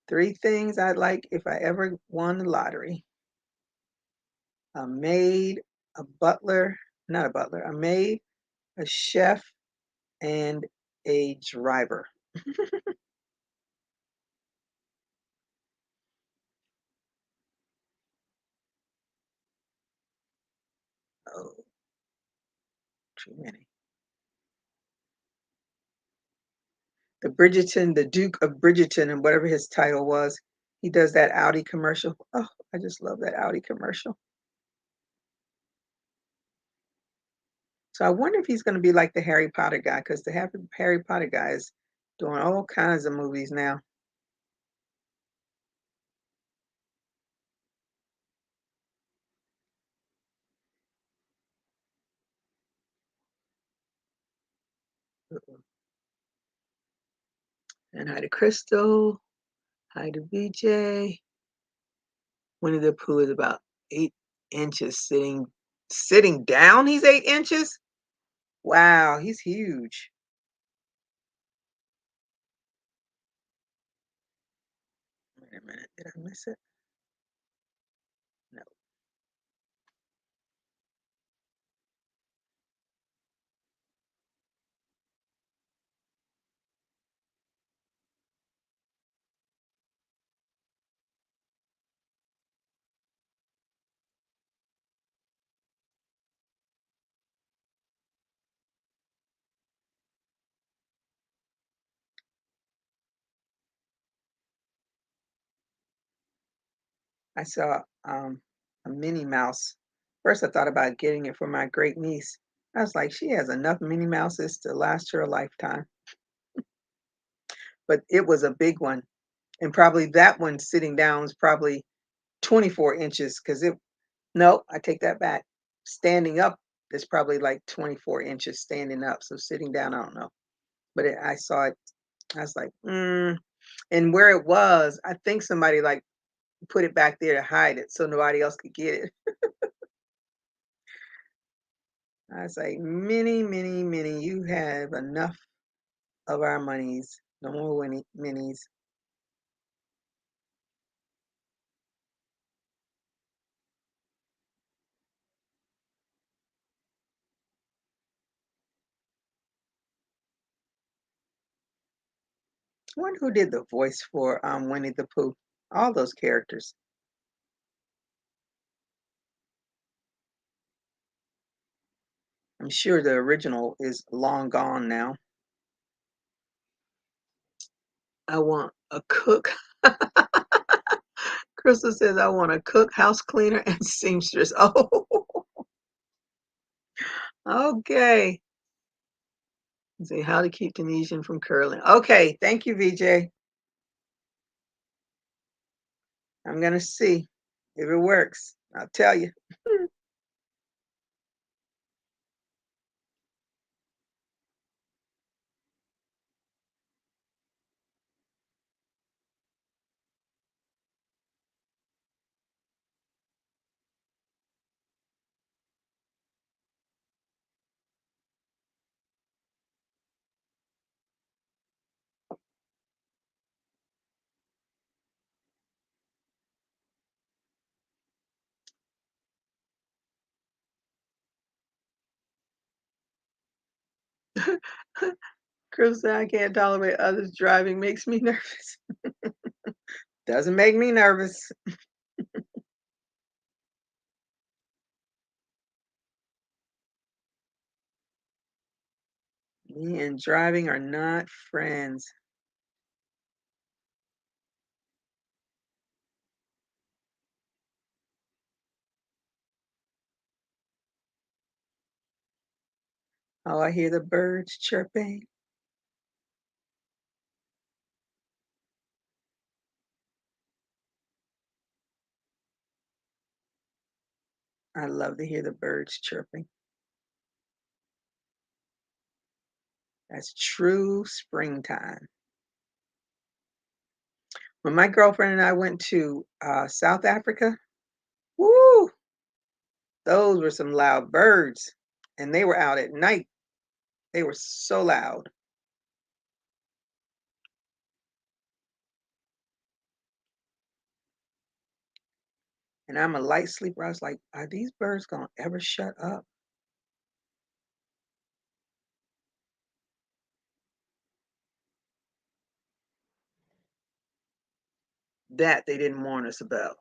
3 things I'd like if I ever won the lottery. A maid, a butler, not a butler, a maid, a chef, and a driver. Oh, too many. The Duke of Bridgerton, and whatever his title was, he does that Audi commercial. Oh, I just love that Audi commercial. So I wonder if he's going to be like the Harry Potter guy, because the Harry Potter guy is doing all kinds of movies now. And hi to Crystal. Hi to VJ. Winnie the Pooh is about 8 inches sitting down. He's 8 inches. Wow, he's huge. Wait a minute, did I miss it? No. I saw a Minnie Mouse. First, I thought about getting it for my great niece. I was like, she has enough Minnie Mouses to last her a lifetime. But it was a big one. And probably that one sitting down was probably 24 inches because no, I take that back. Standing up is probably like 24 inches standing up. So sitting down, I don't know. But I saw it. I was like, And where it was, I think somebody like put it back there to hide it so nobody else could get it. I was like, Minnie, Minnie, Minnie, you have enough of our monies. No more minis. I wonder who did the voice for Winnie the Pooh. All those characters. I'm sure the original is long gone now. I want a cook. Crystal says, I want a cook, house cleaner, and seamstress. Oh, okay. Let's see how to keep Tunisian from curling. Okay, thank you, VJ. I'm going to see if it works. I'll tell you. Chris said, I can't tolerate others driving, makes me nervous. Doesn't make me nervous. Me and driving are not friends. Oh, I hear the birds chirping. I love to hear the birds chirping. That's true springtime. When my girlfriend and I went to South Africa, woo, those were some loud birds. And they were out at night. They were so loud. And I'm a light sleeper. I was like, are these birds going to ever shut up? That they didn't warn us about.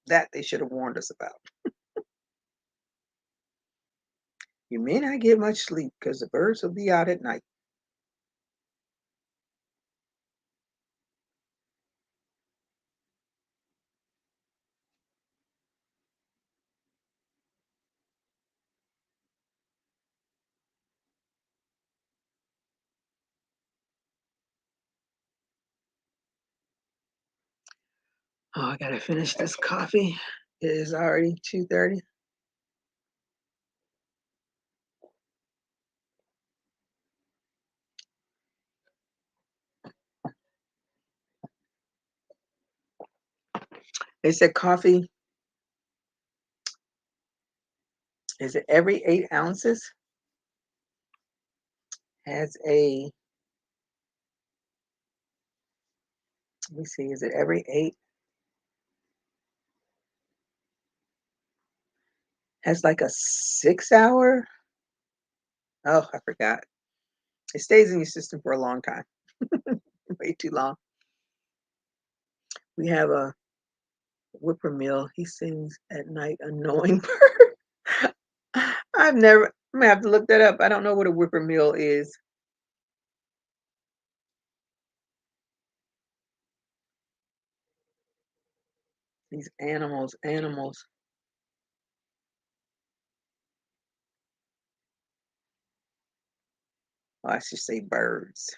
That they should have warned us about. You may not get much sleep because the birds will be out at night. Oh, I gotta finish this coffee. It is already 2:30. They said coffee is it every 8 ounces has a, let me see, is it every 8? Has like a 6 hour? Oh, I forgot. It stays in your system for a long time. Way too long. We have a whippoorwill. He sings at night, annoying bird. I'm gonna have to look that up. I don't know what a whippoorwill is. These animals. Oh, I should say birds.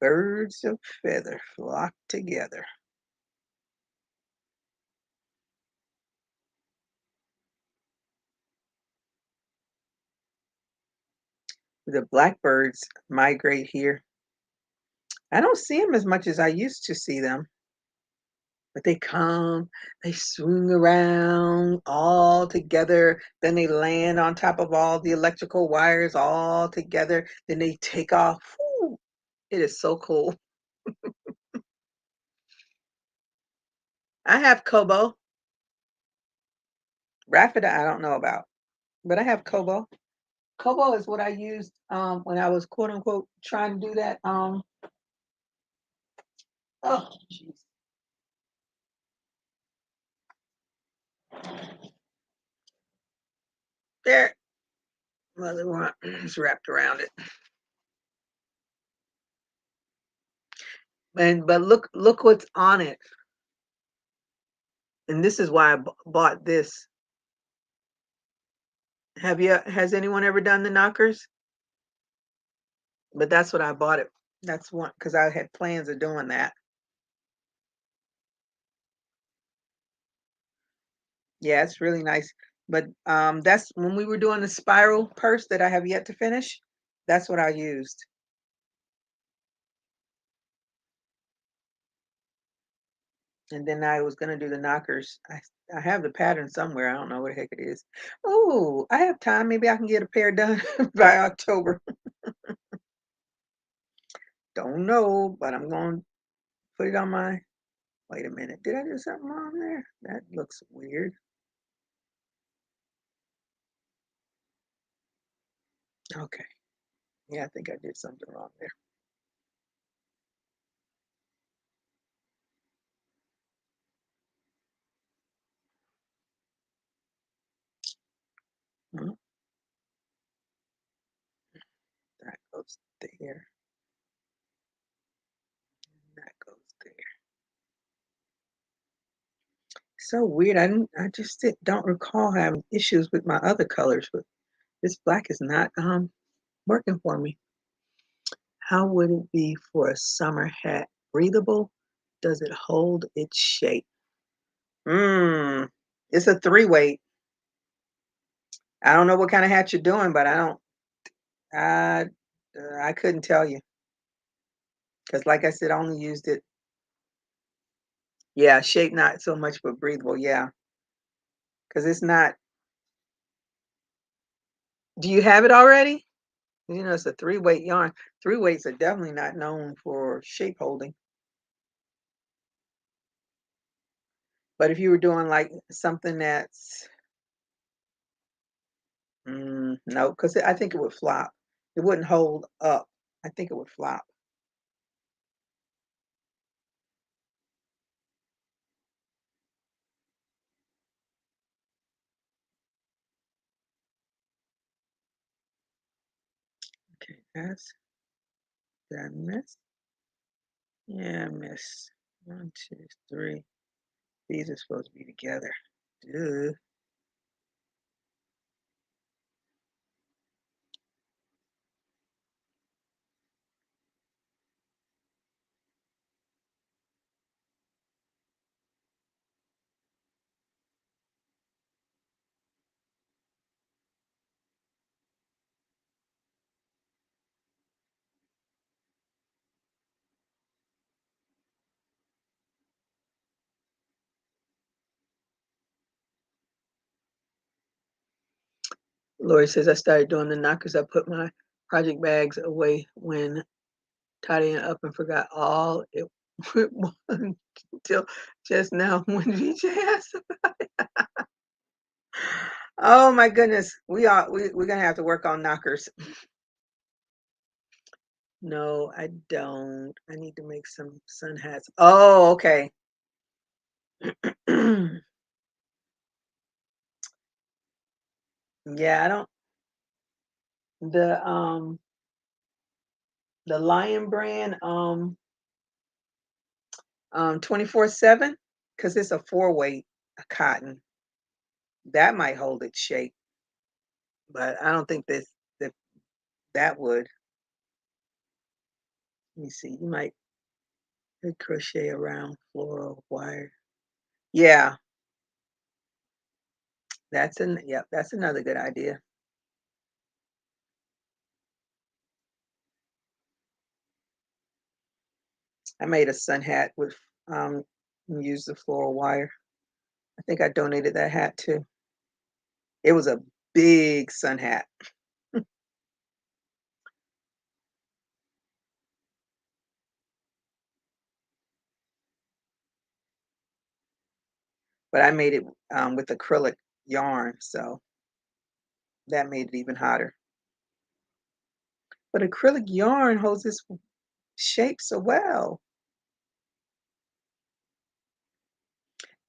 Birds of feather flock together. The blackbirds migrate here. I don't see them as much as I used to see them, but they come, they swing around all together, then they land on top of all the electrical wires all together, then they take off. Whew, it is so cool. I have Kobo. Raffida, I don't know about, but I have Kobo. Kobo is what I used when I was quote unquote trying to do that. Oh, jeez. There, mother one is wrapped around it. And but look what's on it. And this is why I bought this. Has anyone ever done the knockers? But that's what I bought it. That's one because I had plans of doing that. Yeah, it's really nice. But that's when we were doing the spiral purse that I have yet to finish. That's what I used. And then I was gonna do the knockers. I have the pattern somewhere. I don't know what the heck it is. Oh, I have time. Maybe I can get a pair done by October. Don't know, but I'm going to put it on my. Wait a minute. Did I do something wrong there? That looks weird. Okay. Yeah, I think I did something wrong there. Mhm. That goes there. That goes there. So weird. I just don't recall having issues with my other colors, but this black is not working for me. How would it be for a summer hat? Breathable? Does it hold its shape? Mm, it's a 3-weight. I don't know what kind of hat you're doing, but I I couldn't tell you because, like I said, I only used it. Yeah, shape not so much, but breathable. Yeah, because it's not. Do you have it already? You know, it's a 3-weight yarn. 3-weights are definitely not known for shape holding. But if you were doing like something that's no, because I think it would flop. It wouldn't hold up. I think it would flop. Okay, that's did I miss? Yeah, I miss. 1, 2, 3. These are supposed to be together. Duh. Lori says I started doing the knockers. I put my project bags away when tidying up and forgot all it was until just now when VJ asked. Oh my goodness. We're gonna have to work on knockers. No, I don't. I need to make some sun hats. Oh, okay. Yeah, I don't the the Lion brand 24/7 because it's a 4-weight cotton. That might hold its shape, but I don't think that that would. Let me see. You might could crochet around floral wire. Yeah, that's another good idea. I made a sun hat with use the floral wire. I think I donated that hat too. It was a big sun hat, but I made it with acrylic yarn, so that made it even hotter. But acrylic yarn holds its shape so well.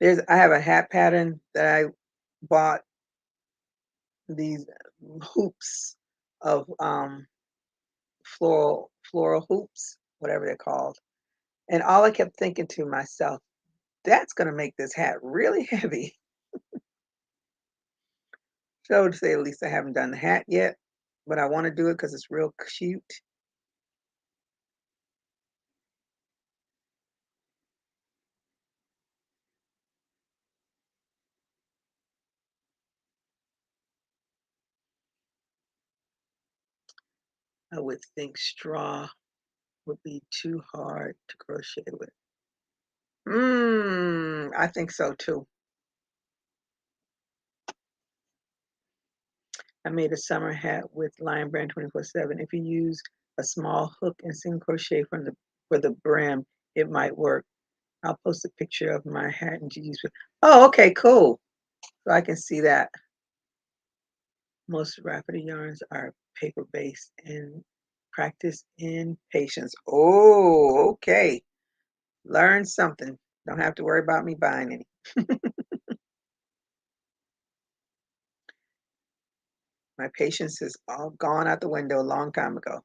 I have a hat pattern that I bought these hoops of floral hoops, whatever they're called. And all I kept thinking to myself, that's gonna make this hat really heavy. So to say at least I haven't done the hat yet, but I want to do it because it's real cute. I would think straw would be too hard to crochet with. I think so too. I made a summer hat with Lion Brand 24/7. If you use a small hook and single crochet from the for the brim, it might work. I'll post a picture of my hat and Gigi's. Oh, okay, cool. So I can see that. Most Rafferty yarns are paper based and Practice in patience. Oh, okay. Learn something. Don't have to worry about me buying any. My patience is all gone out the window a long time ago.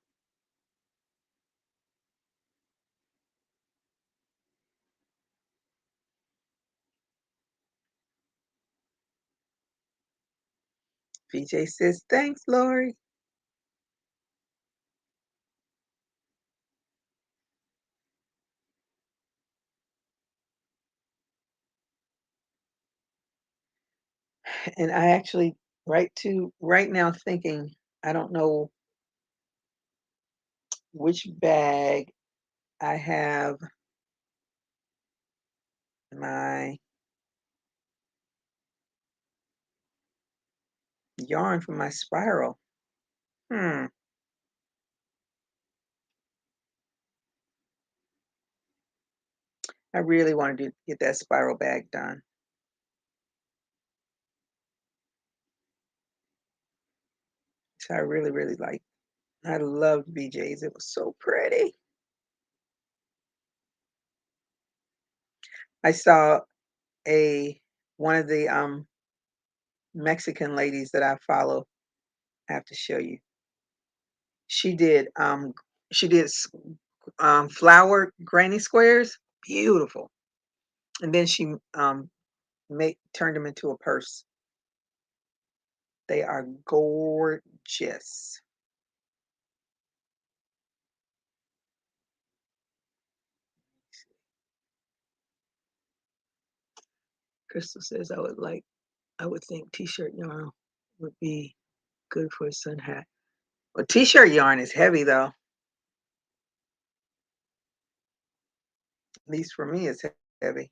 VJ says, thanks, Lori. And I actually right now thinking, I don't know which bag I have my yarn for my spiral. I really wanted to get that spiral bag done. So I really, really like. I loved BJ's. It was so pretty. I saw a one of the Mexican ladies that I follow. I have to show you. She did flower granny squares, beautiful. And then she make turned them into a purse. They are gorgeous. Crystal says I would think t-shirt yarn would be good for a sun hat. Well, t-shirt yarn is heavy though. At least for me it's heavy.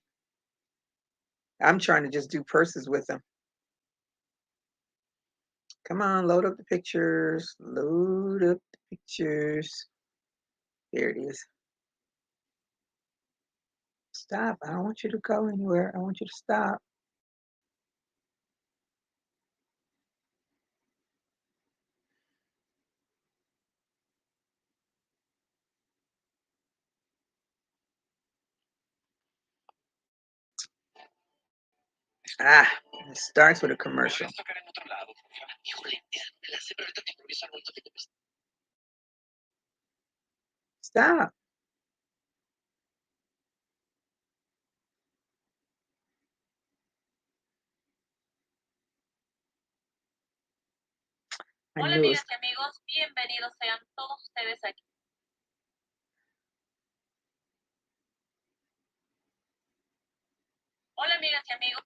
I'm trying to just do purses with them. Come on, load up the pictures. Load up the pictures. There it is. Stop. I don't want you to go anywhere. I want you to stop. Ah, it starts with a commercial. Stop. Hola amigas y amigos, bienvenidos sean todos ustedes aquí. Hola amigas y amigos.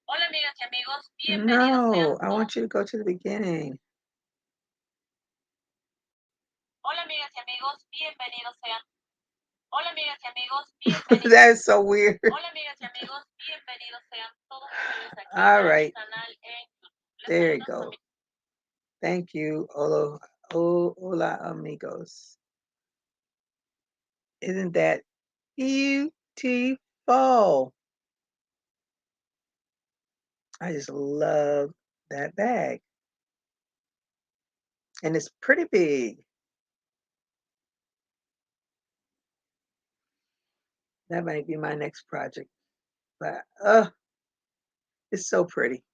Hola amigas y amigos, bienvenidos sean. No, I want you to go to the beginning. Hola amigas y amigos, bienvenidos sean. Hola amigas y amigos, bienvenidos. That is so weird. Hola amigas y amigos, bienvenidos sean todos ustedes aquí. All right. There you go. Thank you. Hola amigos. Isn't that beautiful? I just love that bag. And it's pretty big. That might be my next project. But it's so pretty.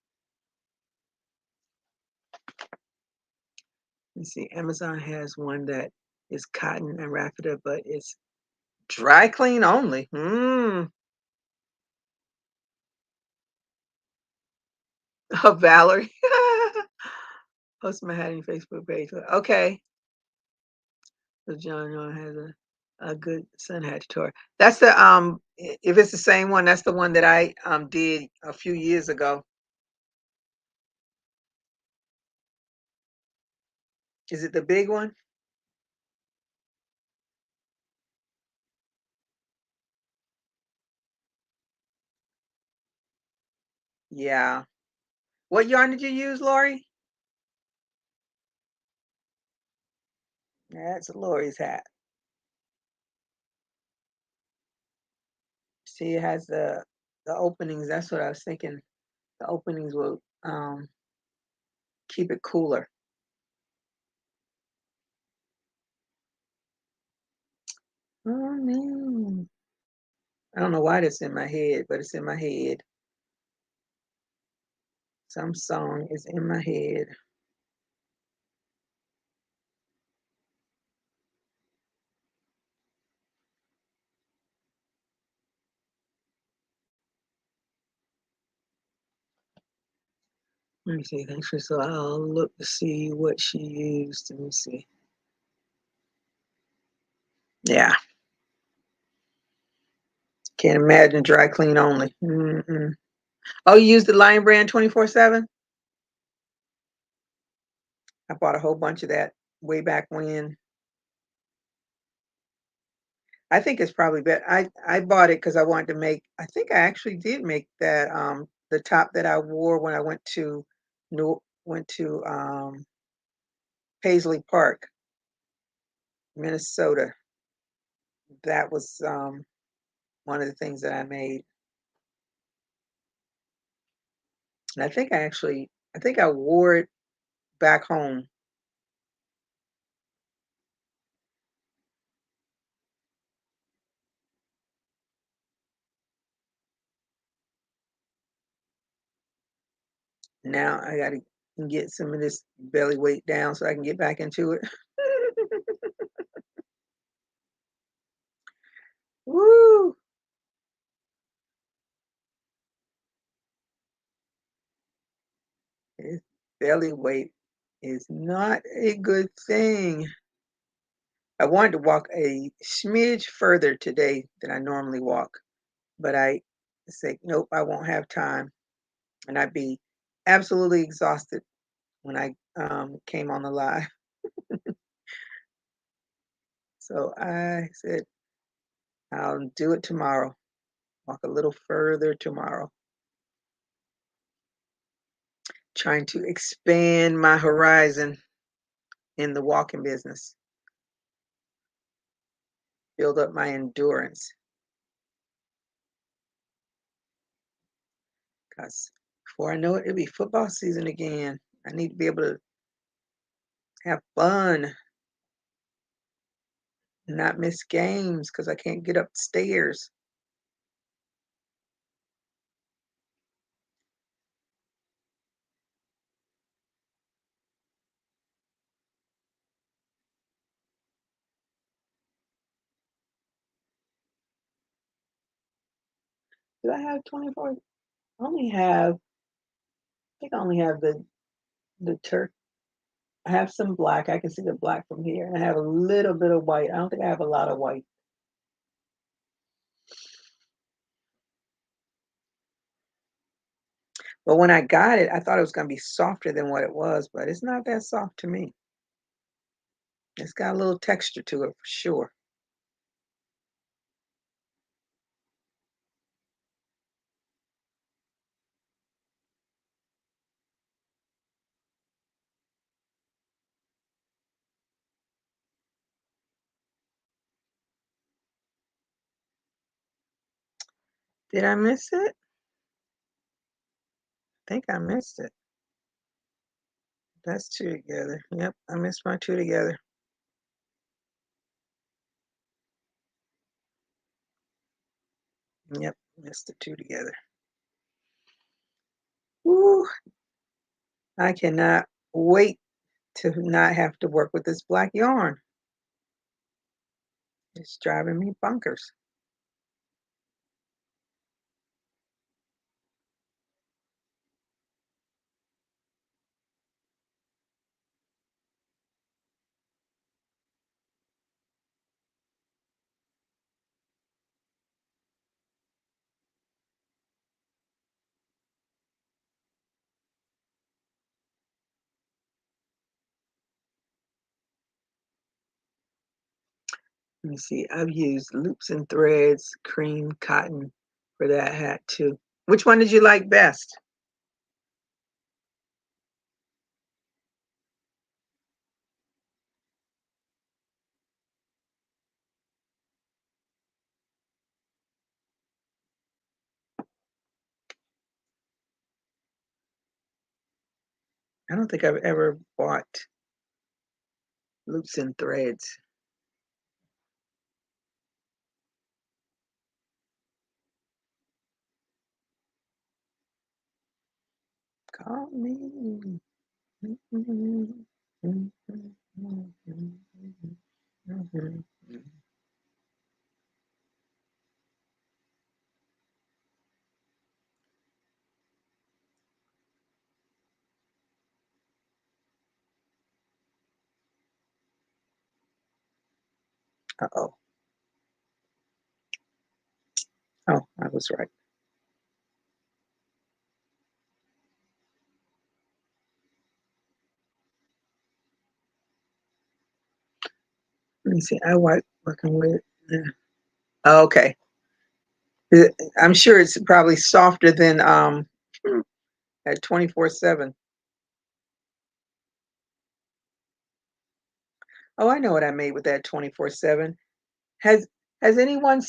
You see, Amazon has one that is cotton and raffia, but it's dry clean only. Oh, Valerie. Post my hat on your Facebook page. Okay. So John has a good sun hat tutorial. That's the if it's the same one, that's the one that I did a few years ago. Is it the big one? Yeah. What yarn did you use, Lori? That's Lori's hat. See, it has the openings. That's what I was thinking. The openings will keep it cooler. Oh no. I don't know why that's in my head, but it's in my head. Some song is in my head. Let me see. Thanks for so I'll look to see what she used. Let me see. Yeah. Can't imagine dry clean only. Mm-mm. Oh, you use the Lion Brand 24/7? I bought a whole bunch of that way back when. I think it's probably better. I bought it because I wanted to make. I think I actually did make that the top that I wore when I went to Paisley Park, Minnesota. That was one of the things that I made. And I think I wore it back home. Now I got to get some of this belly weight down so I can get back into it. Woo! This belly weight is not a good thing. I wanted to walk a smidge further today than I normally walk, but I said, nope, I won't have time. And I'd be absolutely exhausted when I came on the live. So I said, I'll do it tomorrow, walk a little further tomorrow, trying to expand my horizon in the walking business, build up my endurance. Because before I know it, it'll be football season again. I need to be able to have fun, not miss games because I can't get upstairs. Do I have 24? I only have, I think I only have the turk. I have some black. I can see the black from here. And I have a little bit of white. I don't think I have a lot of white. But when I got it, I thought it was going to be softer than what it was, but it's not that soft to me. It's got a little texture to it for sure. Did I miss it? I think I missed it. That's two together. Yep, I missed my two together. Yep, missed the two together. Woo, I cannot wait to not have to work with this black yarn. It's driving me bonkers. Let me see. I've used loops and threads, cream, cotton for that hat too. Which one did you like best? I don't think I've ever bought loops and threads. Call me. Uh-oh. Oh, I was right. Let me see. I like working with. Oh, okay. I'm sure it's probably softer than at 24/7. Oh, I know what I made with that 24/7. Has has anyone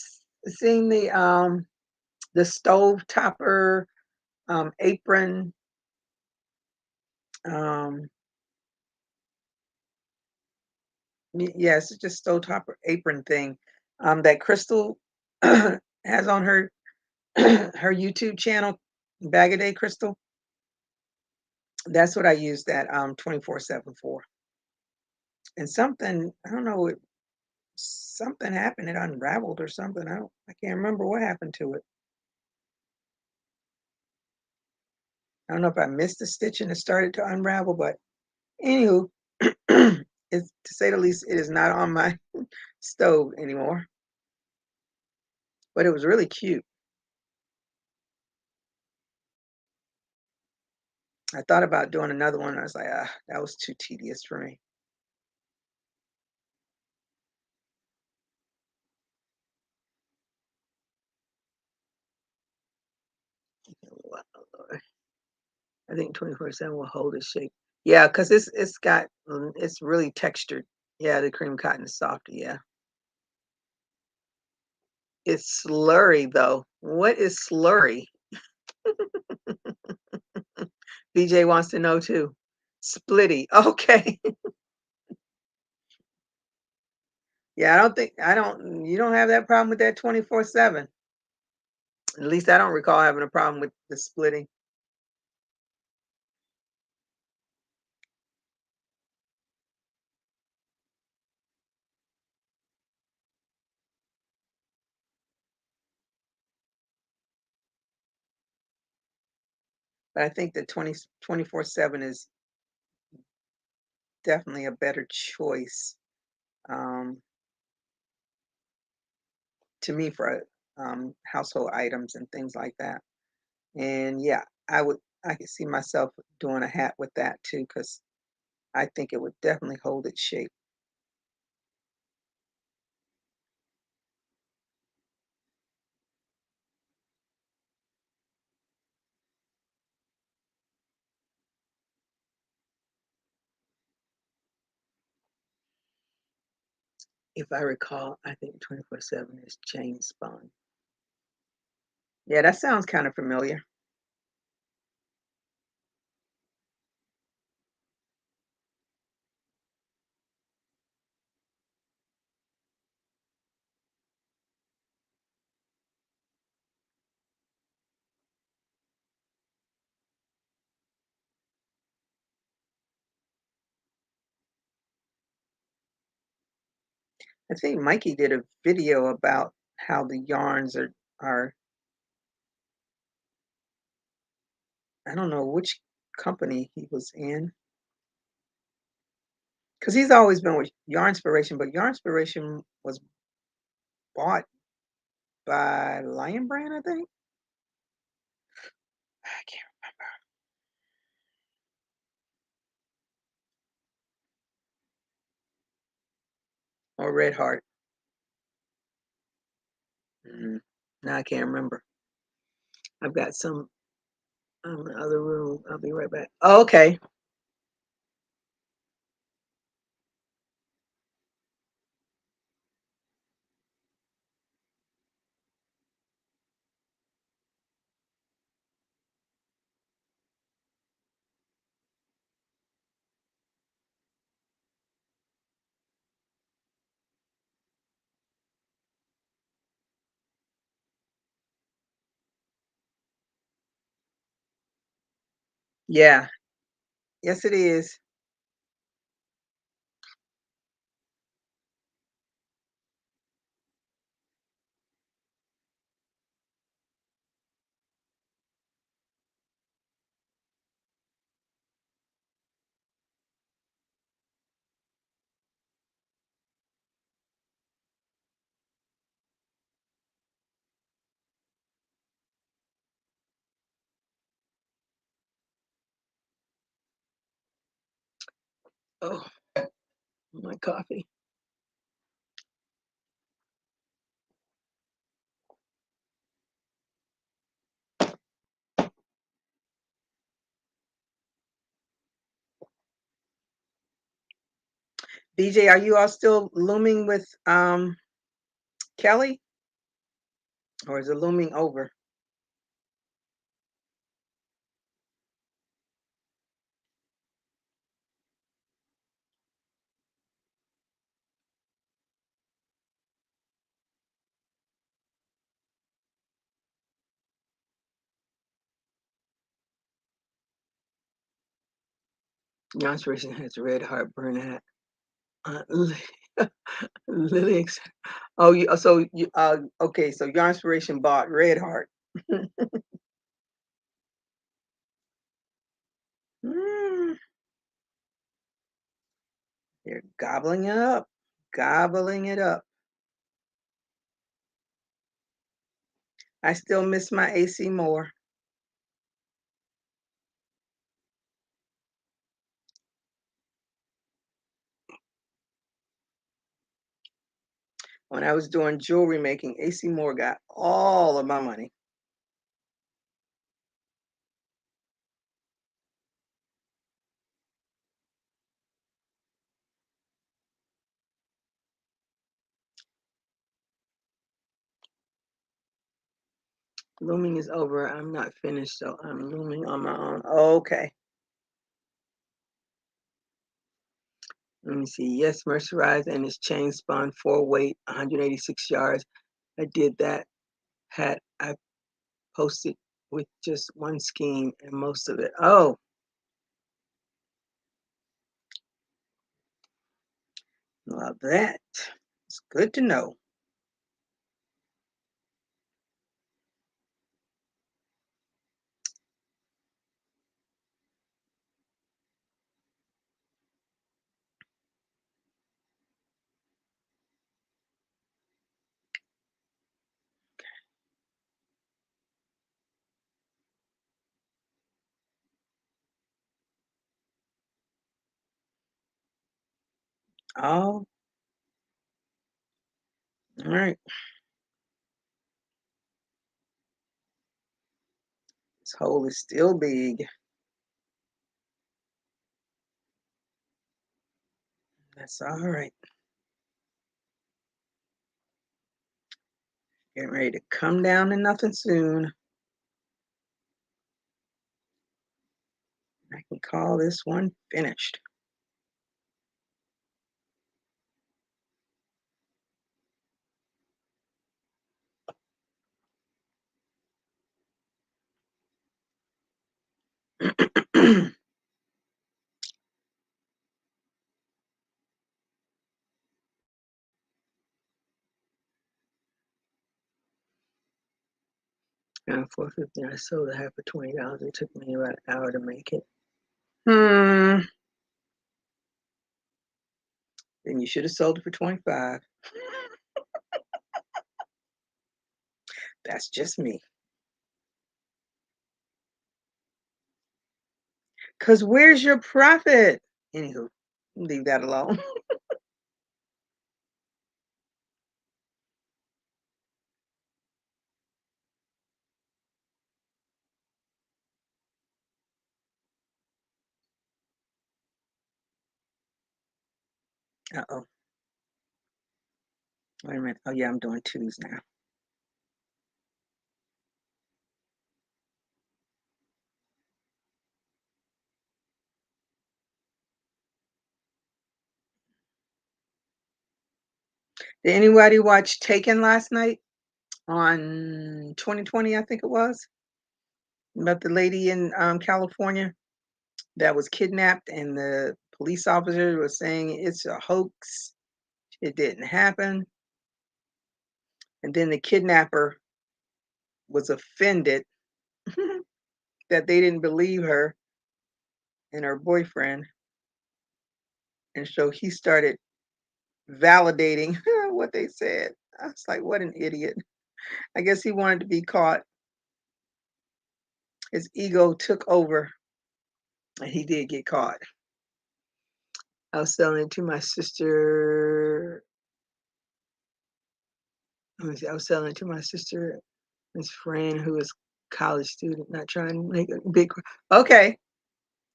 seen the stove topper apron? Um, yes, it's just stove topper apron thing. That Crystal has on her her YouTube channel, Bag a Day Crystal. That's what I use that 24/7 for. And something, I don't know, something happened. It unraveled or something. I can't remember what happened to it. I don't know if I missed the stitch and it started to unravel, but anywho, it's, to say the least, it is not on my stove anymore. But it was really cute. I thought about doing another one. I was like, ah, that was too tedious for me. I think 24/7 will hold its shape. Yeah, because it's got it's really textured. Yeah, the cream cotton is softer. Yeah, it's slurry though. What is slurry? BJ wants to know too. Splitty. Okay. Yeah, I don't you don't have that problem with that 24/7. At least I don't recall having a problem with the splitting. But I think the 24/7 is definitely a better choice um, to me for household items and things like that. And yeah, I could see myself doing a hat with that too because I think it would definitely hold its shape. If I recall, I think 24/7 is chain spun. Yeah, that sounds kind of familiar. I think Mikey did a video about how the yarns are I don't know which company he was in because he's always been with Yarnspiration, but Yarnspiration was bought by Lion Brand, I think. I can't or Red Heart. Now I can't remember. I've got some in the other room. I'll be right back. Oh, okay. Yeah. Yes, it is. Oh, my coffee. BJ, are you all still looming with Kelly, or is it looming over? John's version has red heartburn hat. Lily, Lily oh, so you, okay, so your inspiration bought red heart. Mm, you're gobbling it up, gobbling it up. I still miss my AC more. When I was doing jewelry making, AC Moore got all of my money. Looming is over. I'm not finished, so I'm looming on my own. Okay. Let me see. Yes, mercerized and it's chain spun, 4 weight, 186 yards. I did that. Hat I posted with just one skein and most of it. Oh, love that. It's good to know. Oh, all right. This hole is still big. That's all right. Getting ready to come down to nothing soon. I can call this one finished. And 450, I sold a half for $20. It took me about an hour to make it. Hmm. Then you should have sold it for 25. That's just me. Cause where's your profit? Anywho, leave that alone. Uh-oh. Wait a minute. Oh yeah, I'm doing twos now. Did anybody watch Taken last night on 2020? I think it was about the lady in California. that was kidnapped, and the police officer was saying it's a hoax. It didn't happen. And then the kidnapper was offended that they didn't believe her and her boyfriend. And so he started validating what they said. I was like, what an idiot. I guess he wanted to be caught. His ego took over and he did get caught. I was selling it to my sister. Let me see, I was selling it to my sister, his friend who is a college student, not trying to make a big. Okay.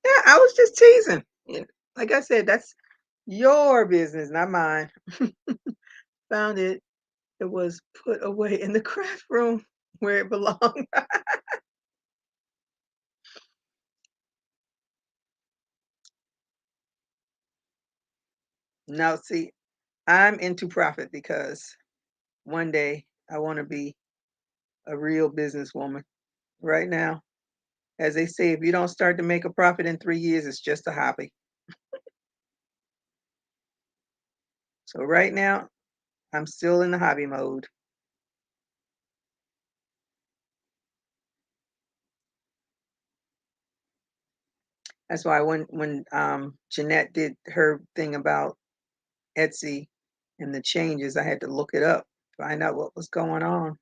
Yeah, I was just teasing. Yeah, like I said, that's your business, not mine. Found it. It was put away in the craft room where it belonged. Now, see, I'm into profit because one day I want to be a real businesswoman. Right now, as they say, if you don't start to make a profit in 3 years, it's just a hobby. So right now, I'm still in the hobby mode. That's why when Jeanette did her thing about Etsy and the changes, I had to look it up, find out what was going on.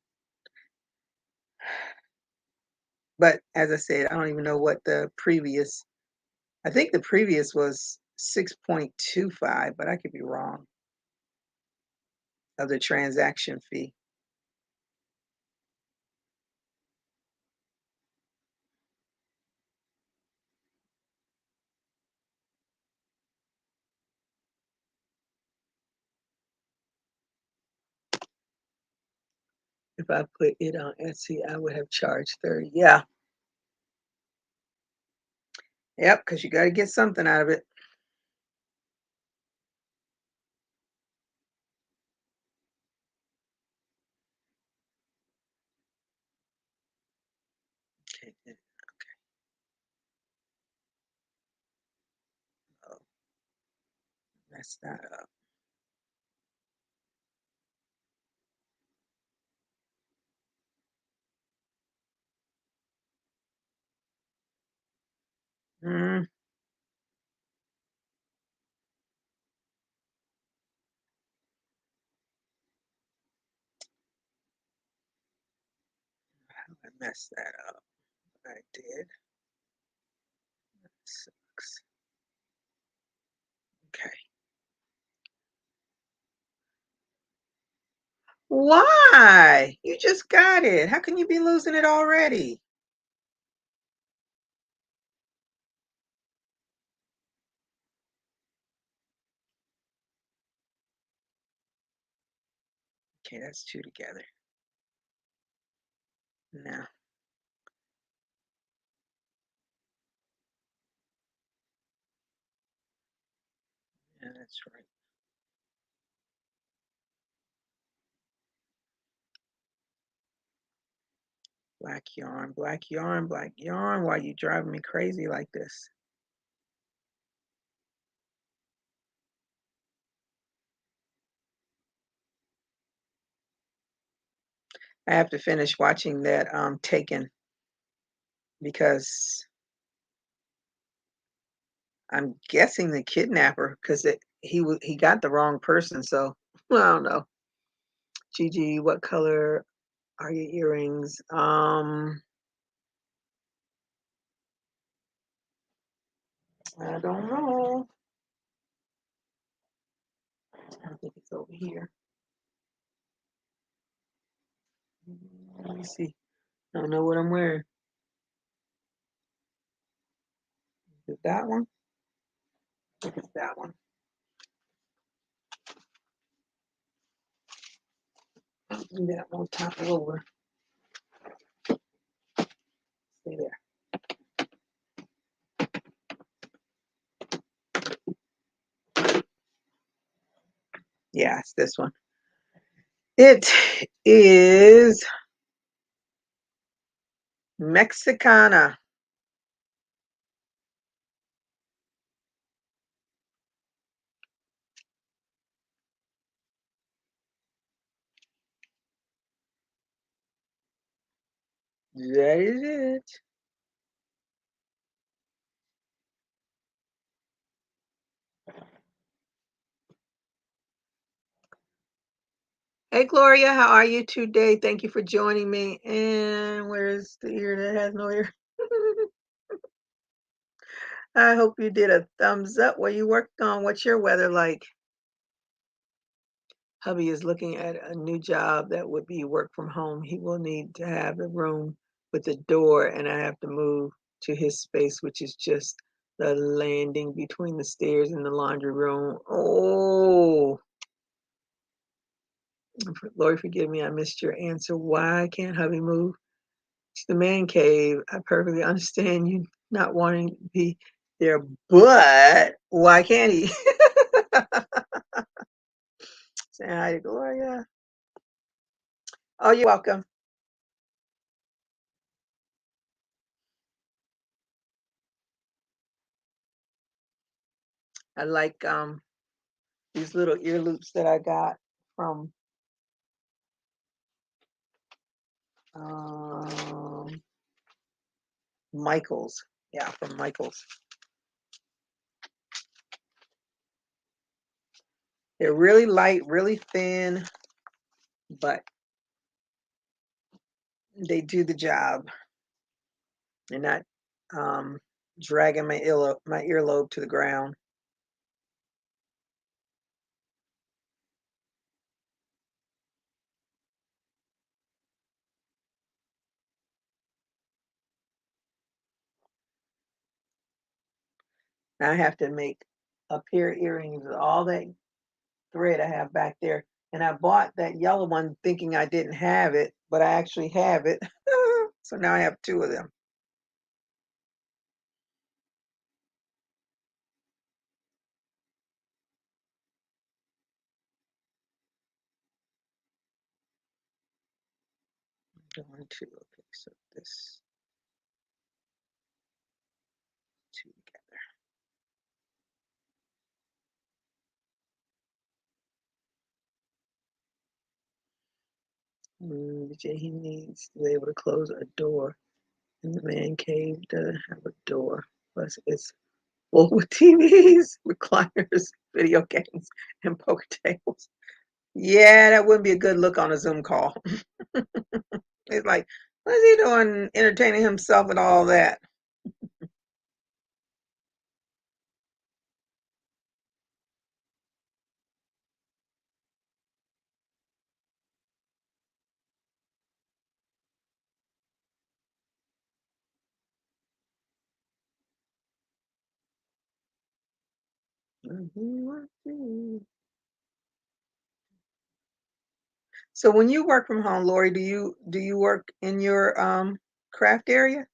But as I said, I don't even know what the previous, I think the previous was 6.25, but I could be wrong, of the transaction fee. If I put it on Etsy, I would have charged 30. Yeah. Yep, because you got to get something out of it. Okay, oh, mess that up. Mm, I messed that up. I did. That sucks. Okay. Why? You just got it. How can you be losing it already? Okay, that's two together. No. Yeah, that's right. Black yarn, black yarn, black yarn. Why you driving me crazy like this? I have to finish watching that Taken, because I'm guessing the kidnapper, because he got the wrong person. So I don't know. Gigi, what color are your earrings? I don't know. I think it's over here. Let me see. I don't know what I'm wearing. Is it that one? I think it's that one. I'll do that one, top it over. Stay there. Yeah, it's this one. It is Mexicana. That is it. Hey, Gloria, how are you today? Thank you for joining me. And where's the ear that has no ear? I hope you did a thumbs up. What you worked on? What's your weather like? Hubby is looking at a new job that would be work from home. He will need to have a room with a door, and I have to move to his space, which is just the landing between the stairs and the laundry room. Oh, Lord, forgive me. I missed your answer. Why can't hubby move to the man cave? I perfectly understand you not wanting to be there, but why can't he? Say hi to Gloria. Oh, you're welcome. I like these little ear loops that I got from um, Michael's. Yeah, from Michael's. They're really light, really thin, but they do the job. They're not dragging my earlobe to the ground. Now I have to make a pair of earrings with all that thread I have back there. And I bought that yellow one thinking I didn't have it, but I actually have it. So now I have two of them. One, two. Okay, so this two together. He needs to be able to close a door. And the man cave doesn't have a door. Plus, it's full with TVs, recliners, video games, and poker tables. Yeah, that wouldn't be a good look on a Zoom call. It's like, what is he doing entertaining himself and all that? So when you work from home, Lori, do you work in your craft area?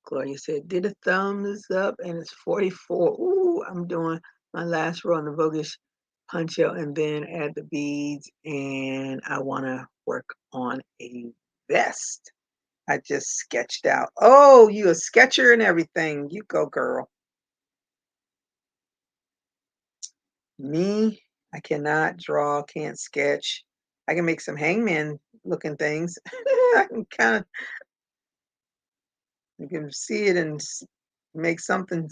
Gloria said, did a thumbs up and it's 44. Ooh, I'm doing my last row on the Voguish punch out and then add the beads and I want to work on a vest. I just sketched out. Oh, you a sketcher and everything. You go, girl. Me, I cannot draw, can't sketch. I can make some hangman looking things. I can kind of, you can see it and make something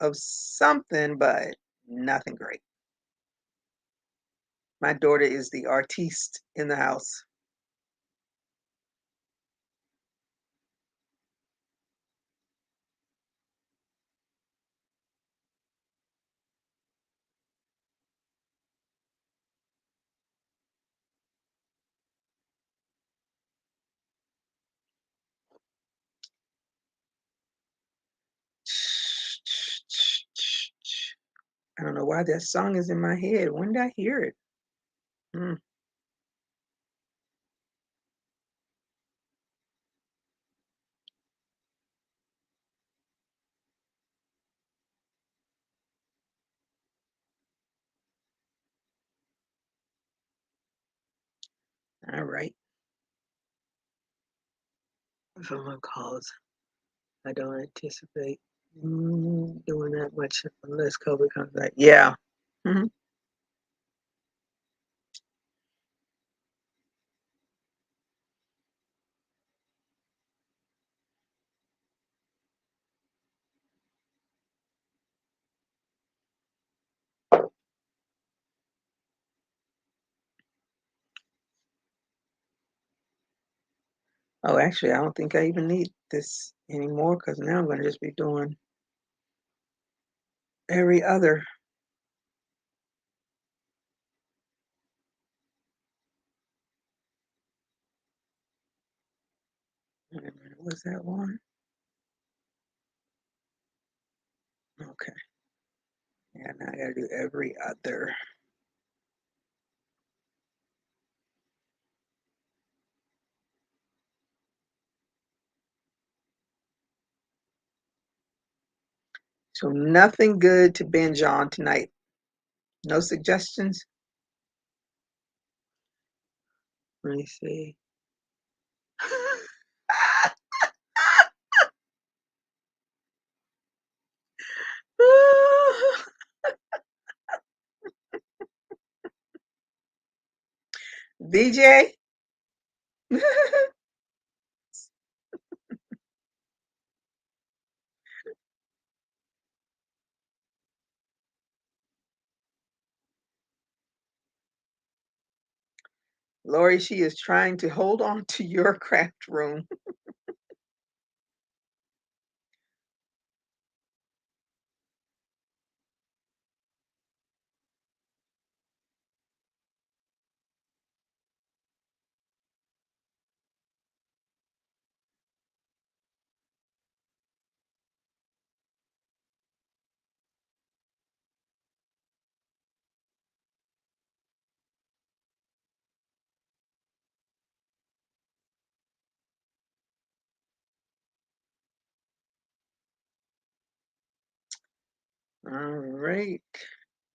of something, but nothing great. My daughter is the artiste in the house. I don't know why that song is in my head. When did I hear it? Hmm. All right. phone calls. I don't anticipate doing that much unless COVID comes back. Yeah. Hmm. Oh, actually, I don't think I even need this anymore because now I'm going to just be doing every other. Wait a minute, was that one? Okay. Yeah, now I got to do every other. So nothing good to binge on tonight. No suggestions? Let me see. BJ? Lori, she is trying to hold on to your craft room. All right.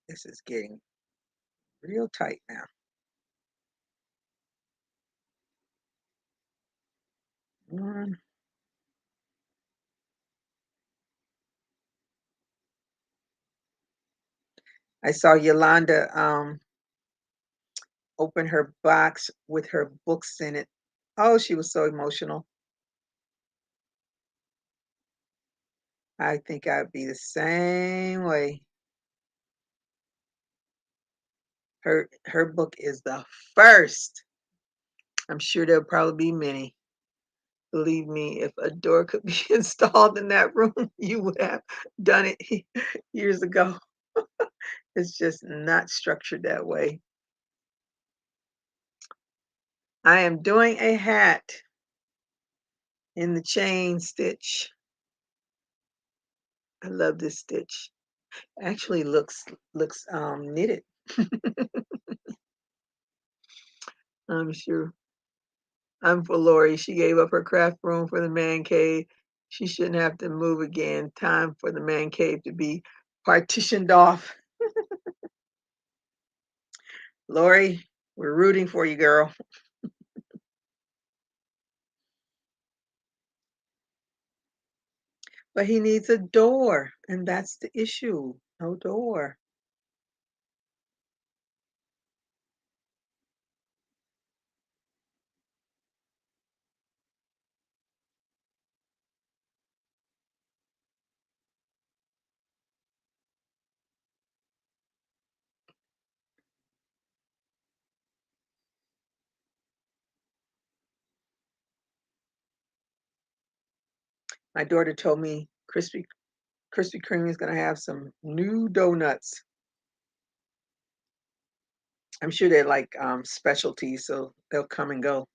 This is getting real tight now. One. I saw Yolanda open her box with her books in it. Oh, she was so emotional. I think I'd be the same way. Her book is the first. I'm sure there'll probably be many. Believe me, if a door could be installed in that room, you would have done it years ago. It's just not structured that way. I am doing a hat in the chain stitch. I love this stitch. Actually looks knitted. I'm sure. I'm for Lori. She gave up her craft room for the man cave. She shouldn't have to move again. Time for the man cave to be partitioned off. Lori, we're rooting for you, girl. But he needs a door, and that's the issue. No door. My daughter told me Krispy Kreme is gonna have some new donuts. I'm sure they're like specialties, so they'll come and go.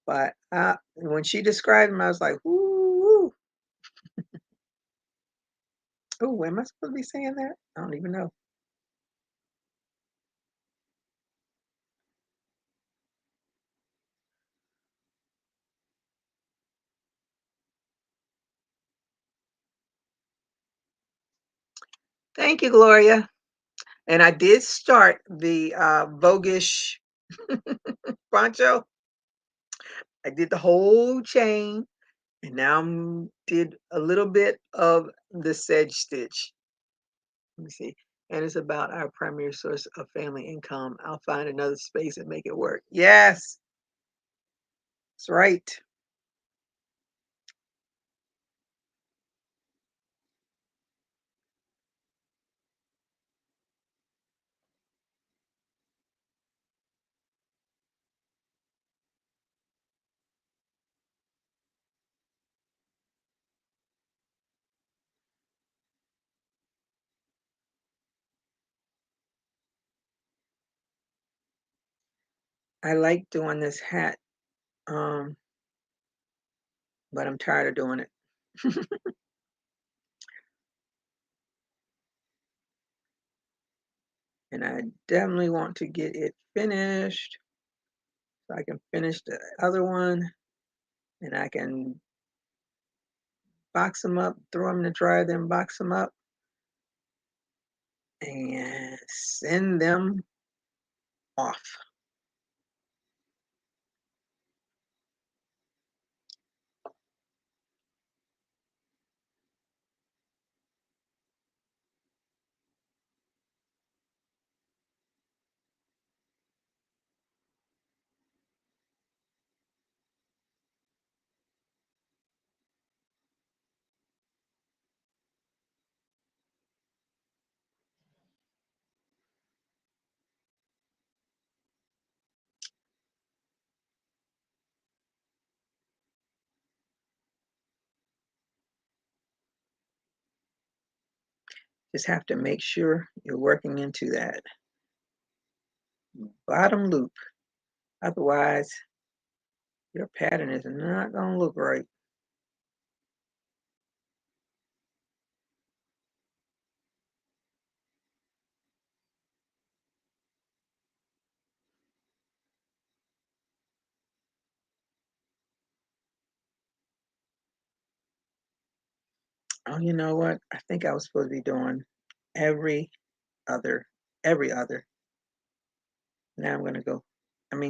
But when she described them, I was like, ooh, oh, am I supposed to be saying that? I don't even know. Thank you, Gloria. And I did start the Voguish poncho. I did the whole chain, and now I'm did a little bit of the sedge stitch. Let me see. And it's about our primary source of family income. I'll find another space and make it work. Yes, that's right. I like doing this hat, um, but I'm tired of doing it. And I definitely want to get it finished so I can finish the other one and I can box them up, throw them in the dryer, then box them up and send them off. Just have to make sure you're working into that bottom loop. Otherwise, your pattern is not going to look right. Oh, you know what? I think I was supposed to be doing every other, every other. Now I'm going to go,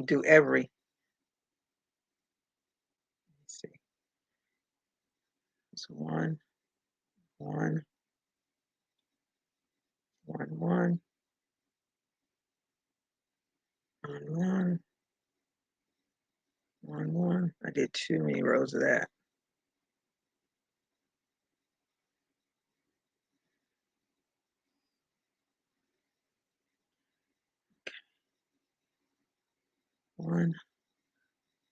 do every. Let's see. It's one, one, one, one, one, one, one. I did too many rows of that. One,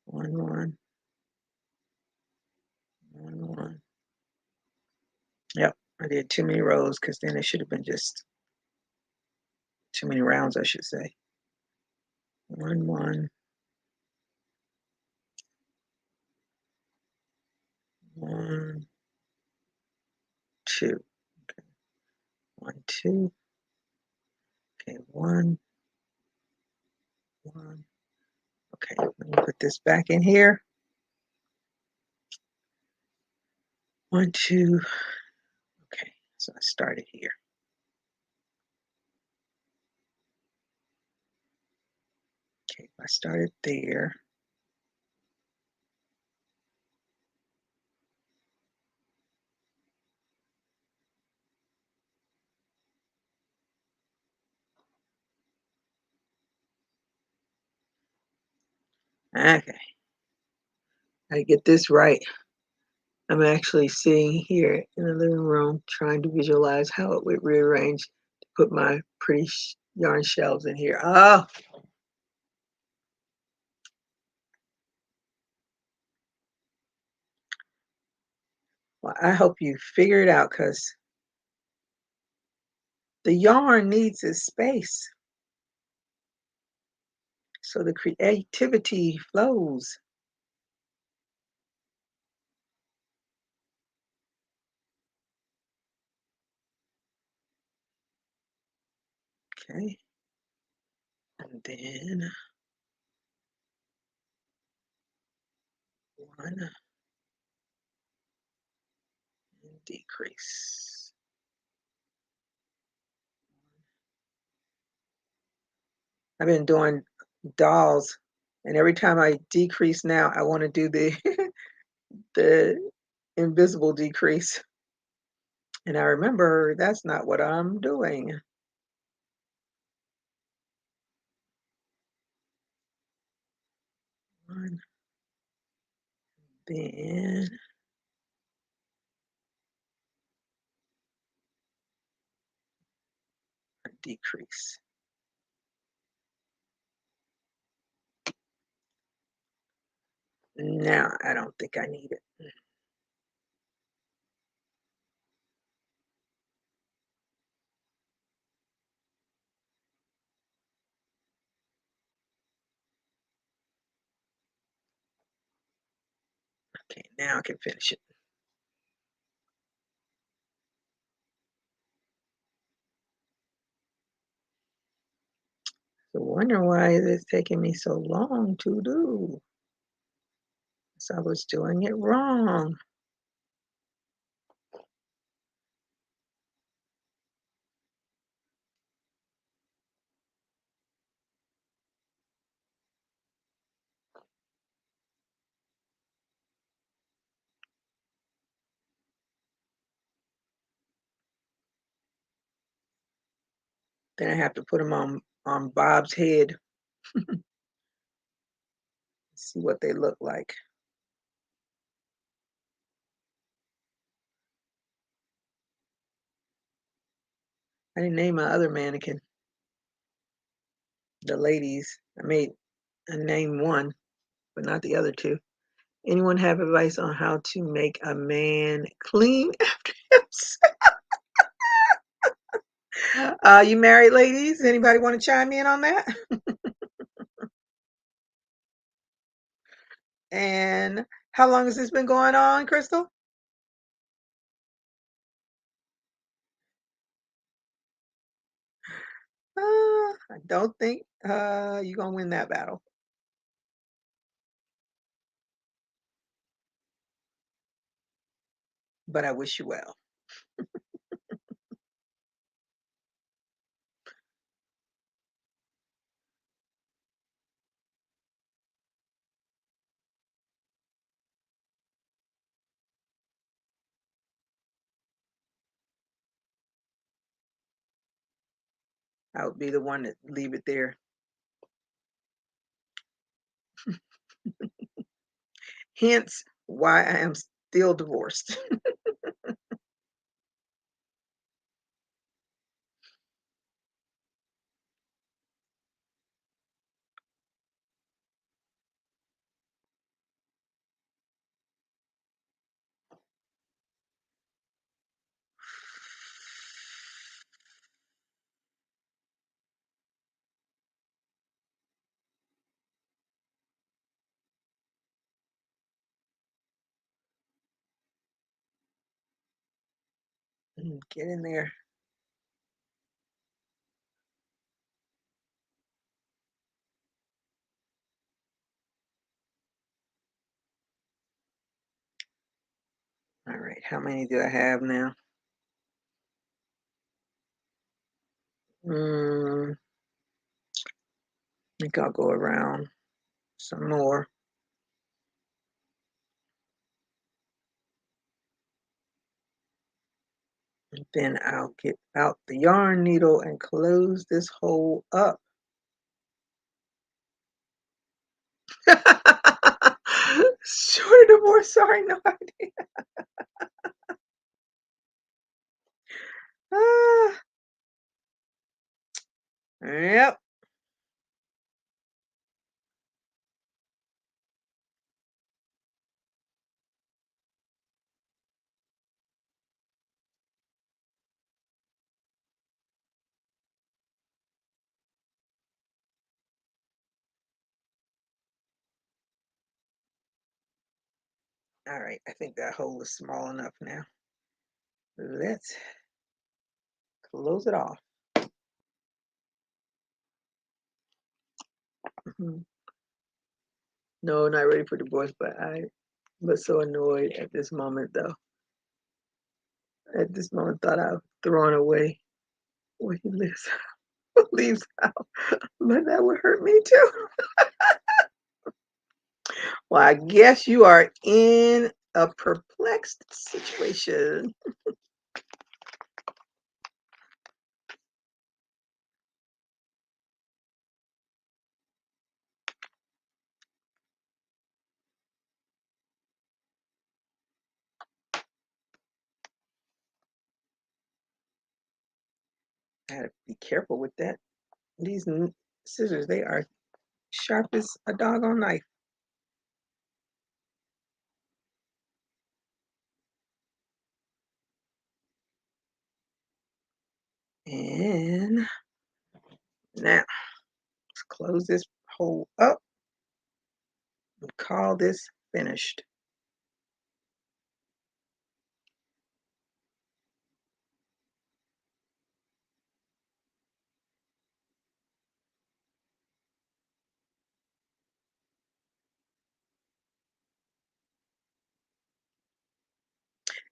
one, one, one, one. Yep, I did too many rows because then it should have been just too many rounds, I should say. One, one, one, two. Okay. One, two. Okay, one, one. Okay, let me put this back in here. One, two. Okay, so I started here. Okay, I started there. Okay, I get this right. I'm actually sitting here in the living room trying to visualize how it would rearrange to put my pretty yarn shelves in here. Oh, well, I hope you figure it out because the yarn needs its space so the creativity flows. Okay, and then one and decrease. I've been doing dolls And every time I decrease now, I want to do the the invisible decrease. And I remember that's not what I'm doing. One, then a decrease. Now I don't think I need it. Okay, now I can finish it. So wonder why it's taking me so long to do. So I was doing it wrong. Then I have to put them on Bob's head. See what they look like. I didn't name my other mannequin. The ladies. I named one, but not the other two. Anyone have advice on how to make a man clean after himself? You married ladies? Anybody want to chime in on that? And how long has this been going on, Crystal? I don't think you're gonna win that battle, but I wish you well. I would be the one to leave it there. Hence why I am still divorced. Get in there. All right, how many do I have now? I think I'll go around some more. And then I'll get out the yarn needle and close this hole up. Short or more, sorry, no idea. Ah, yep. All right, I think that hole is small enough now. Let's close it off. No, not ready for divorce, but I was so annoyed at this moment, though. At this moment, thought I'd thrown away what he lives leaves out, but that would hurt me too. Well, I guess you are in a perplexed situation. I gotta be careful with that. These scissors, they are sharp as a doggone knife. And now let's close this hole up and call this finished.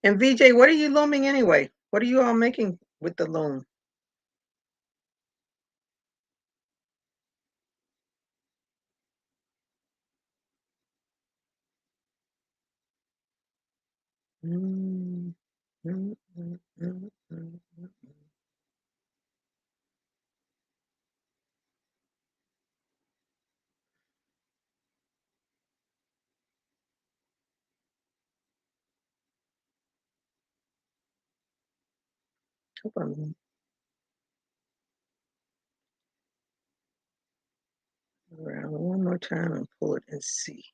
And VJ, what are you looming anyway? What are you all making with the loom? Mm, mm, mm, mm, mm, mm. Hope I'm around one more time and pull it and see.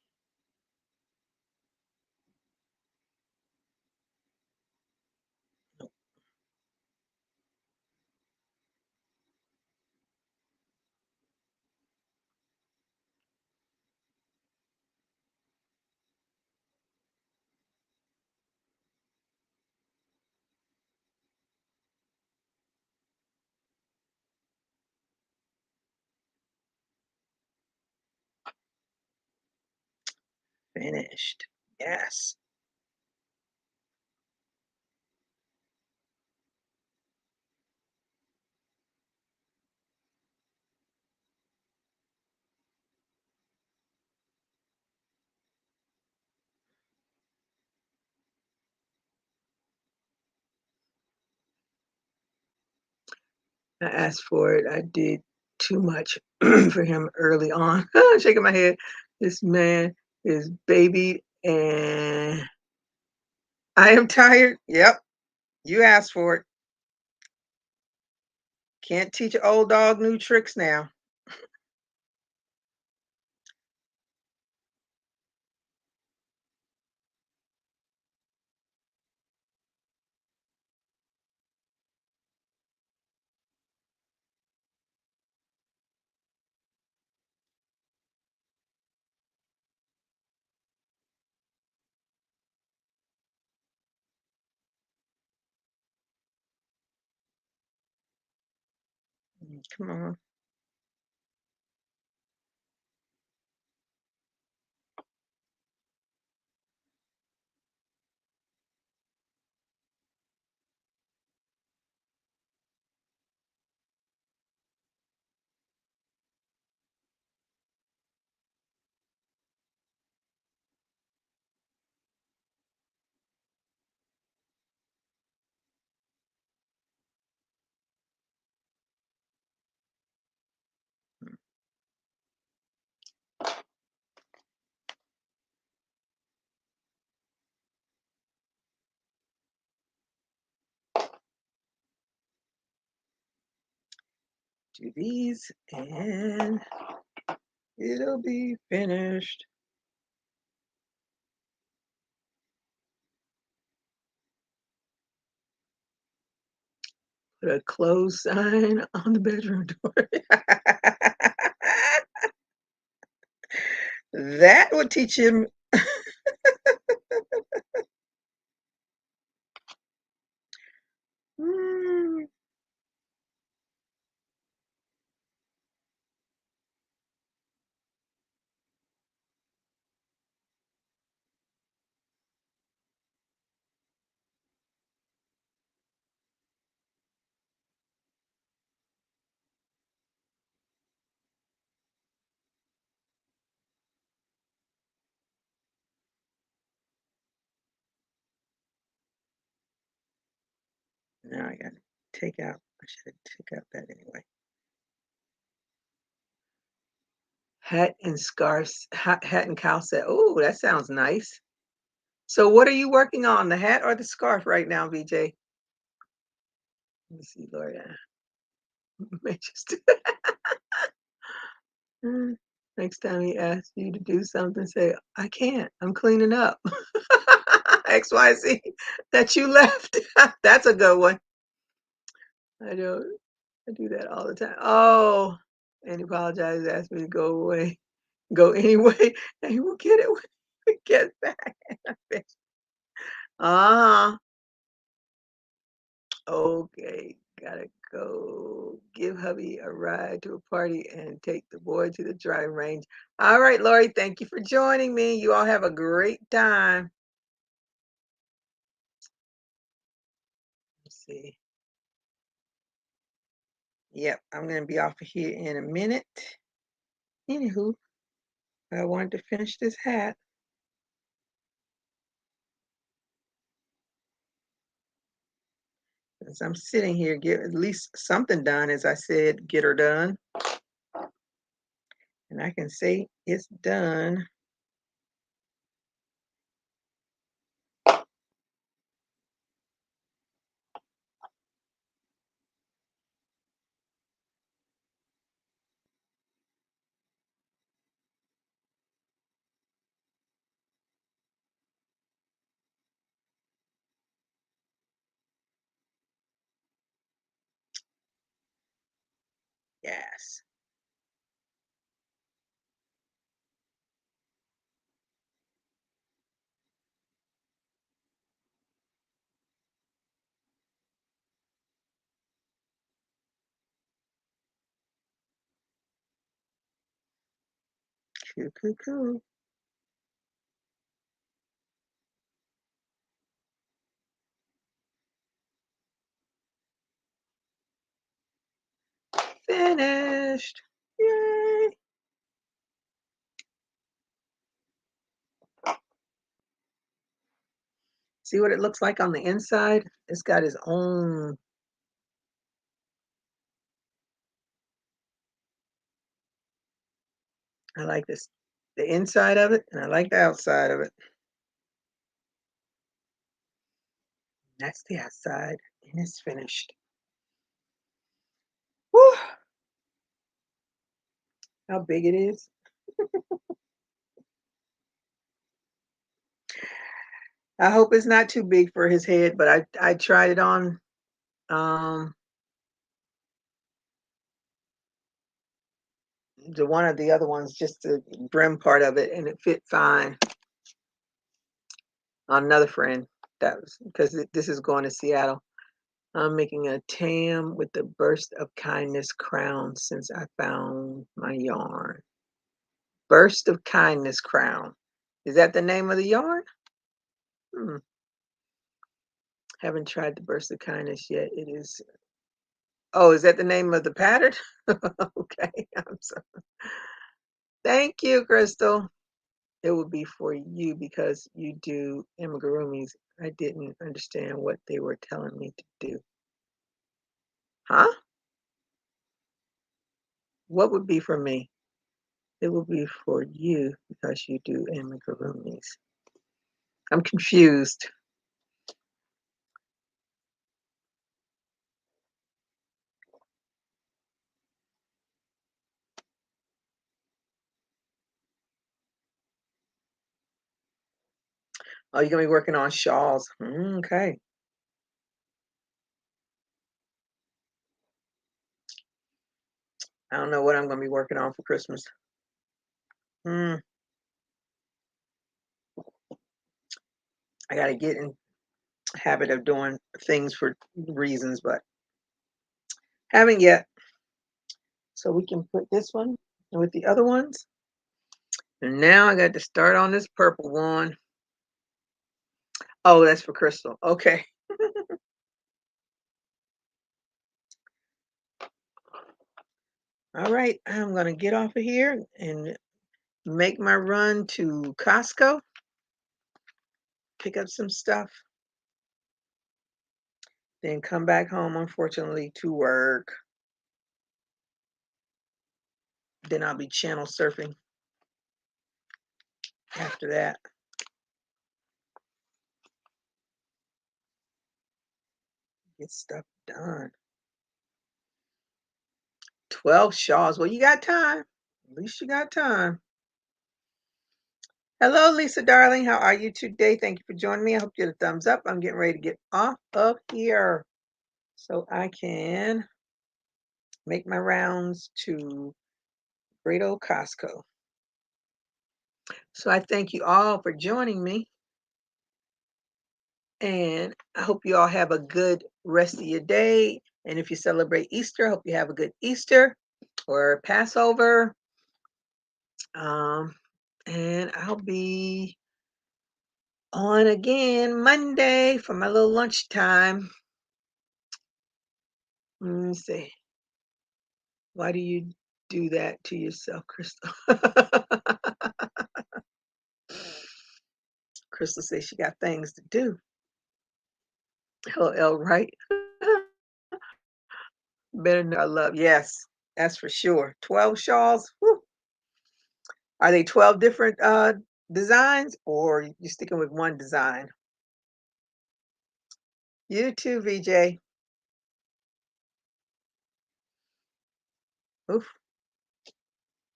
Finished. Yes. I asked for it. I did too much for him early on. Shaking my head. This man is baby and I am tired. Yep. You asked for it. Can't teach an old dog new tricks now. Come on. Do these and it'll be finished. Put a close sign on the bedroom door. That would teach him. Mm, Now I got to take out, I should take out that anyway. Hat and scarves, hat and cowl set. Oh, that sounds nice. So what are you working on, the hat or the scarf right now, VJ? Let me see, Lord. Just next time he asks you to do something, say, I can't. I'm cleaning up. XYZ that you left. That's a good one. I do. I do that all the time. Oh, and he apologizes, asked me to go away. Go anyway, and he will get it when he gets back. Ah, okay. Gotta go give hubby a ride to a party and take the boy to the driving range. All right, Lori, thank you for joining me. You all have a great time. Let's see. Yep, I'm going to be off of here in a minute. Anywho, I wanted to finish this hat. As I'm sitting here, get at least something done, as I said, get her done. And I can say it's done. Yes. Cool, cool, cool. Finished. Yay. See what it looks like on the inside? It's got its own. I like this, the inside of it, and I like the outside of it. That's the outside, and it's finished. Woo! How big it is. I hope it's not too big for his head, but I tried it on the one of the other ones, just the brim part of it, and it fit fine on another friend. That was because this is going to Seattle. I'm making a tam with the burst of kindness crown since I found my yarn. Burst of kindness crown. Is that the name of the yarn? Haven't tried the burst of kindness yet. It is. Oh, is that the name of the pattern? Okay. I'm sorry. Thank you, Crystal. It would be for you because you do amigurumis. I didn't understand what they were telling me to do. Huh? What would be for me? It would be for you because you do amigurumis. I'm confused. Oh, you're gonna be working on shawls. Okay. I don't know what I'm gonna be working on for Christmas. I gotta get in habit of doing things for reasons, but haven't yet. So we can put this one with the other ones. And now I got to start on this purple one. Oh, that's for Crystal. Okay. All right. I'm going to get off of here and make my run to Costco, pick up some stuff. then come back home, unfortunately, to work. Then I'll be channel surfing after that. Get stuff done. 12 shawls. Well, you got time. At least you got time. Hello, Lisa, darling. How are you today? Thank you for joining me. I hope you get a thumbs up. I'm getting ready to get off of here so I can make my rounds to great old Costco. So I thank you all for joining me. And I hope you all have a good rest of your day. And if you celebrate Easter, I hope you have a good Easter or Passover. And I'll be on again Monday for my little lunchtime. Let me see. Why do you do that to yourself, Crystal? Crystal says she got things to do. LL, right? Better know I love. Yes, that's for sure. 12 shawls. Whew. Are they 12 different designs, or you sticking with one design? You too, VJ. Oof.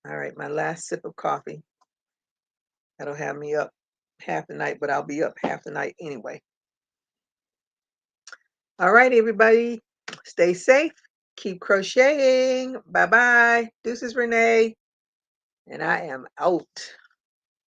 All right, my last sip of coffee. That'll have me up half the night, but I'll be up half the night anyway. All right, everybody. Stay safe. Keep crocheting. Bye-bye. This is Renee, and I am out.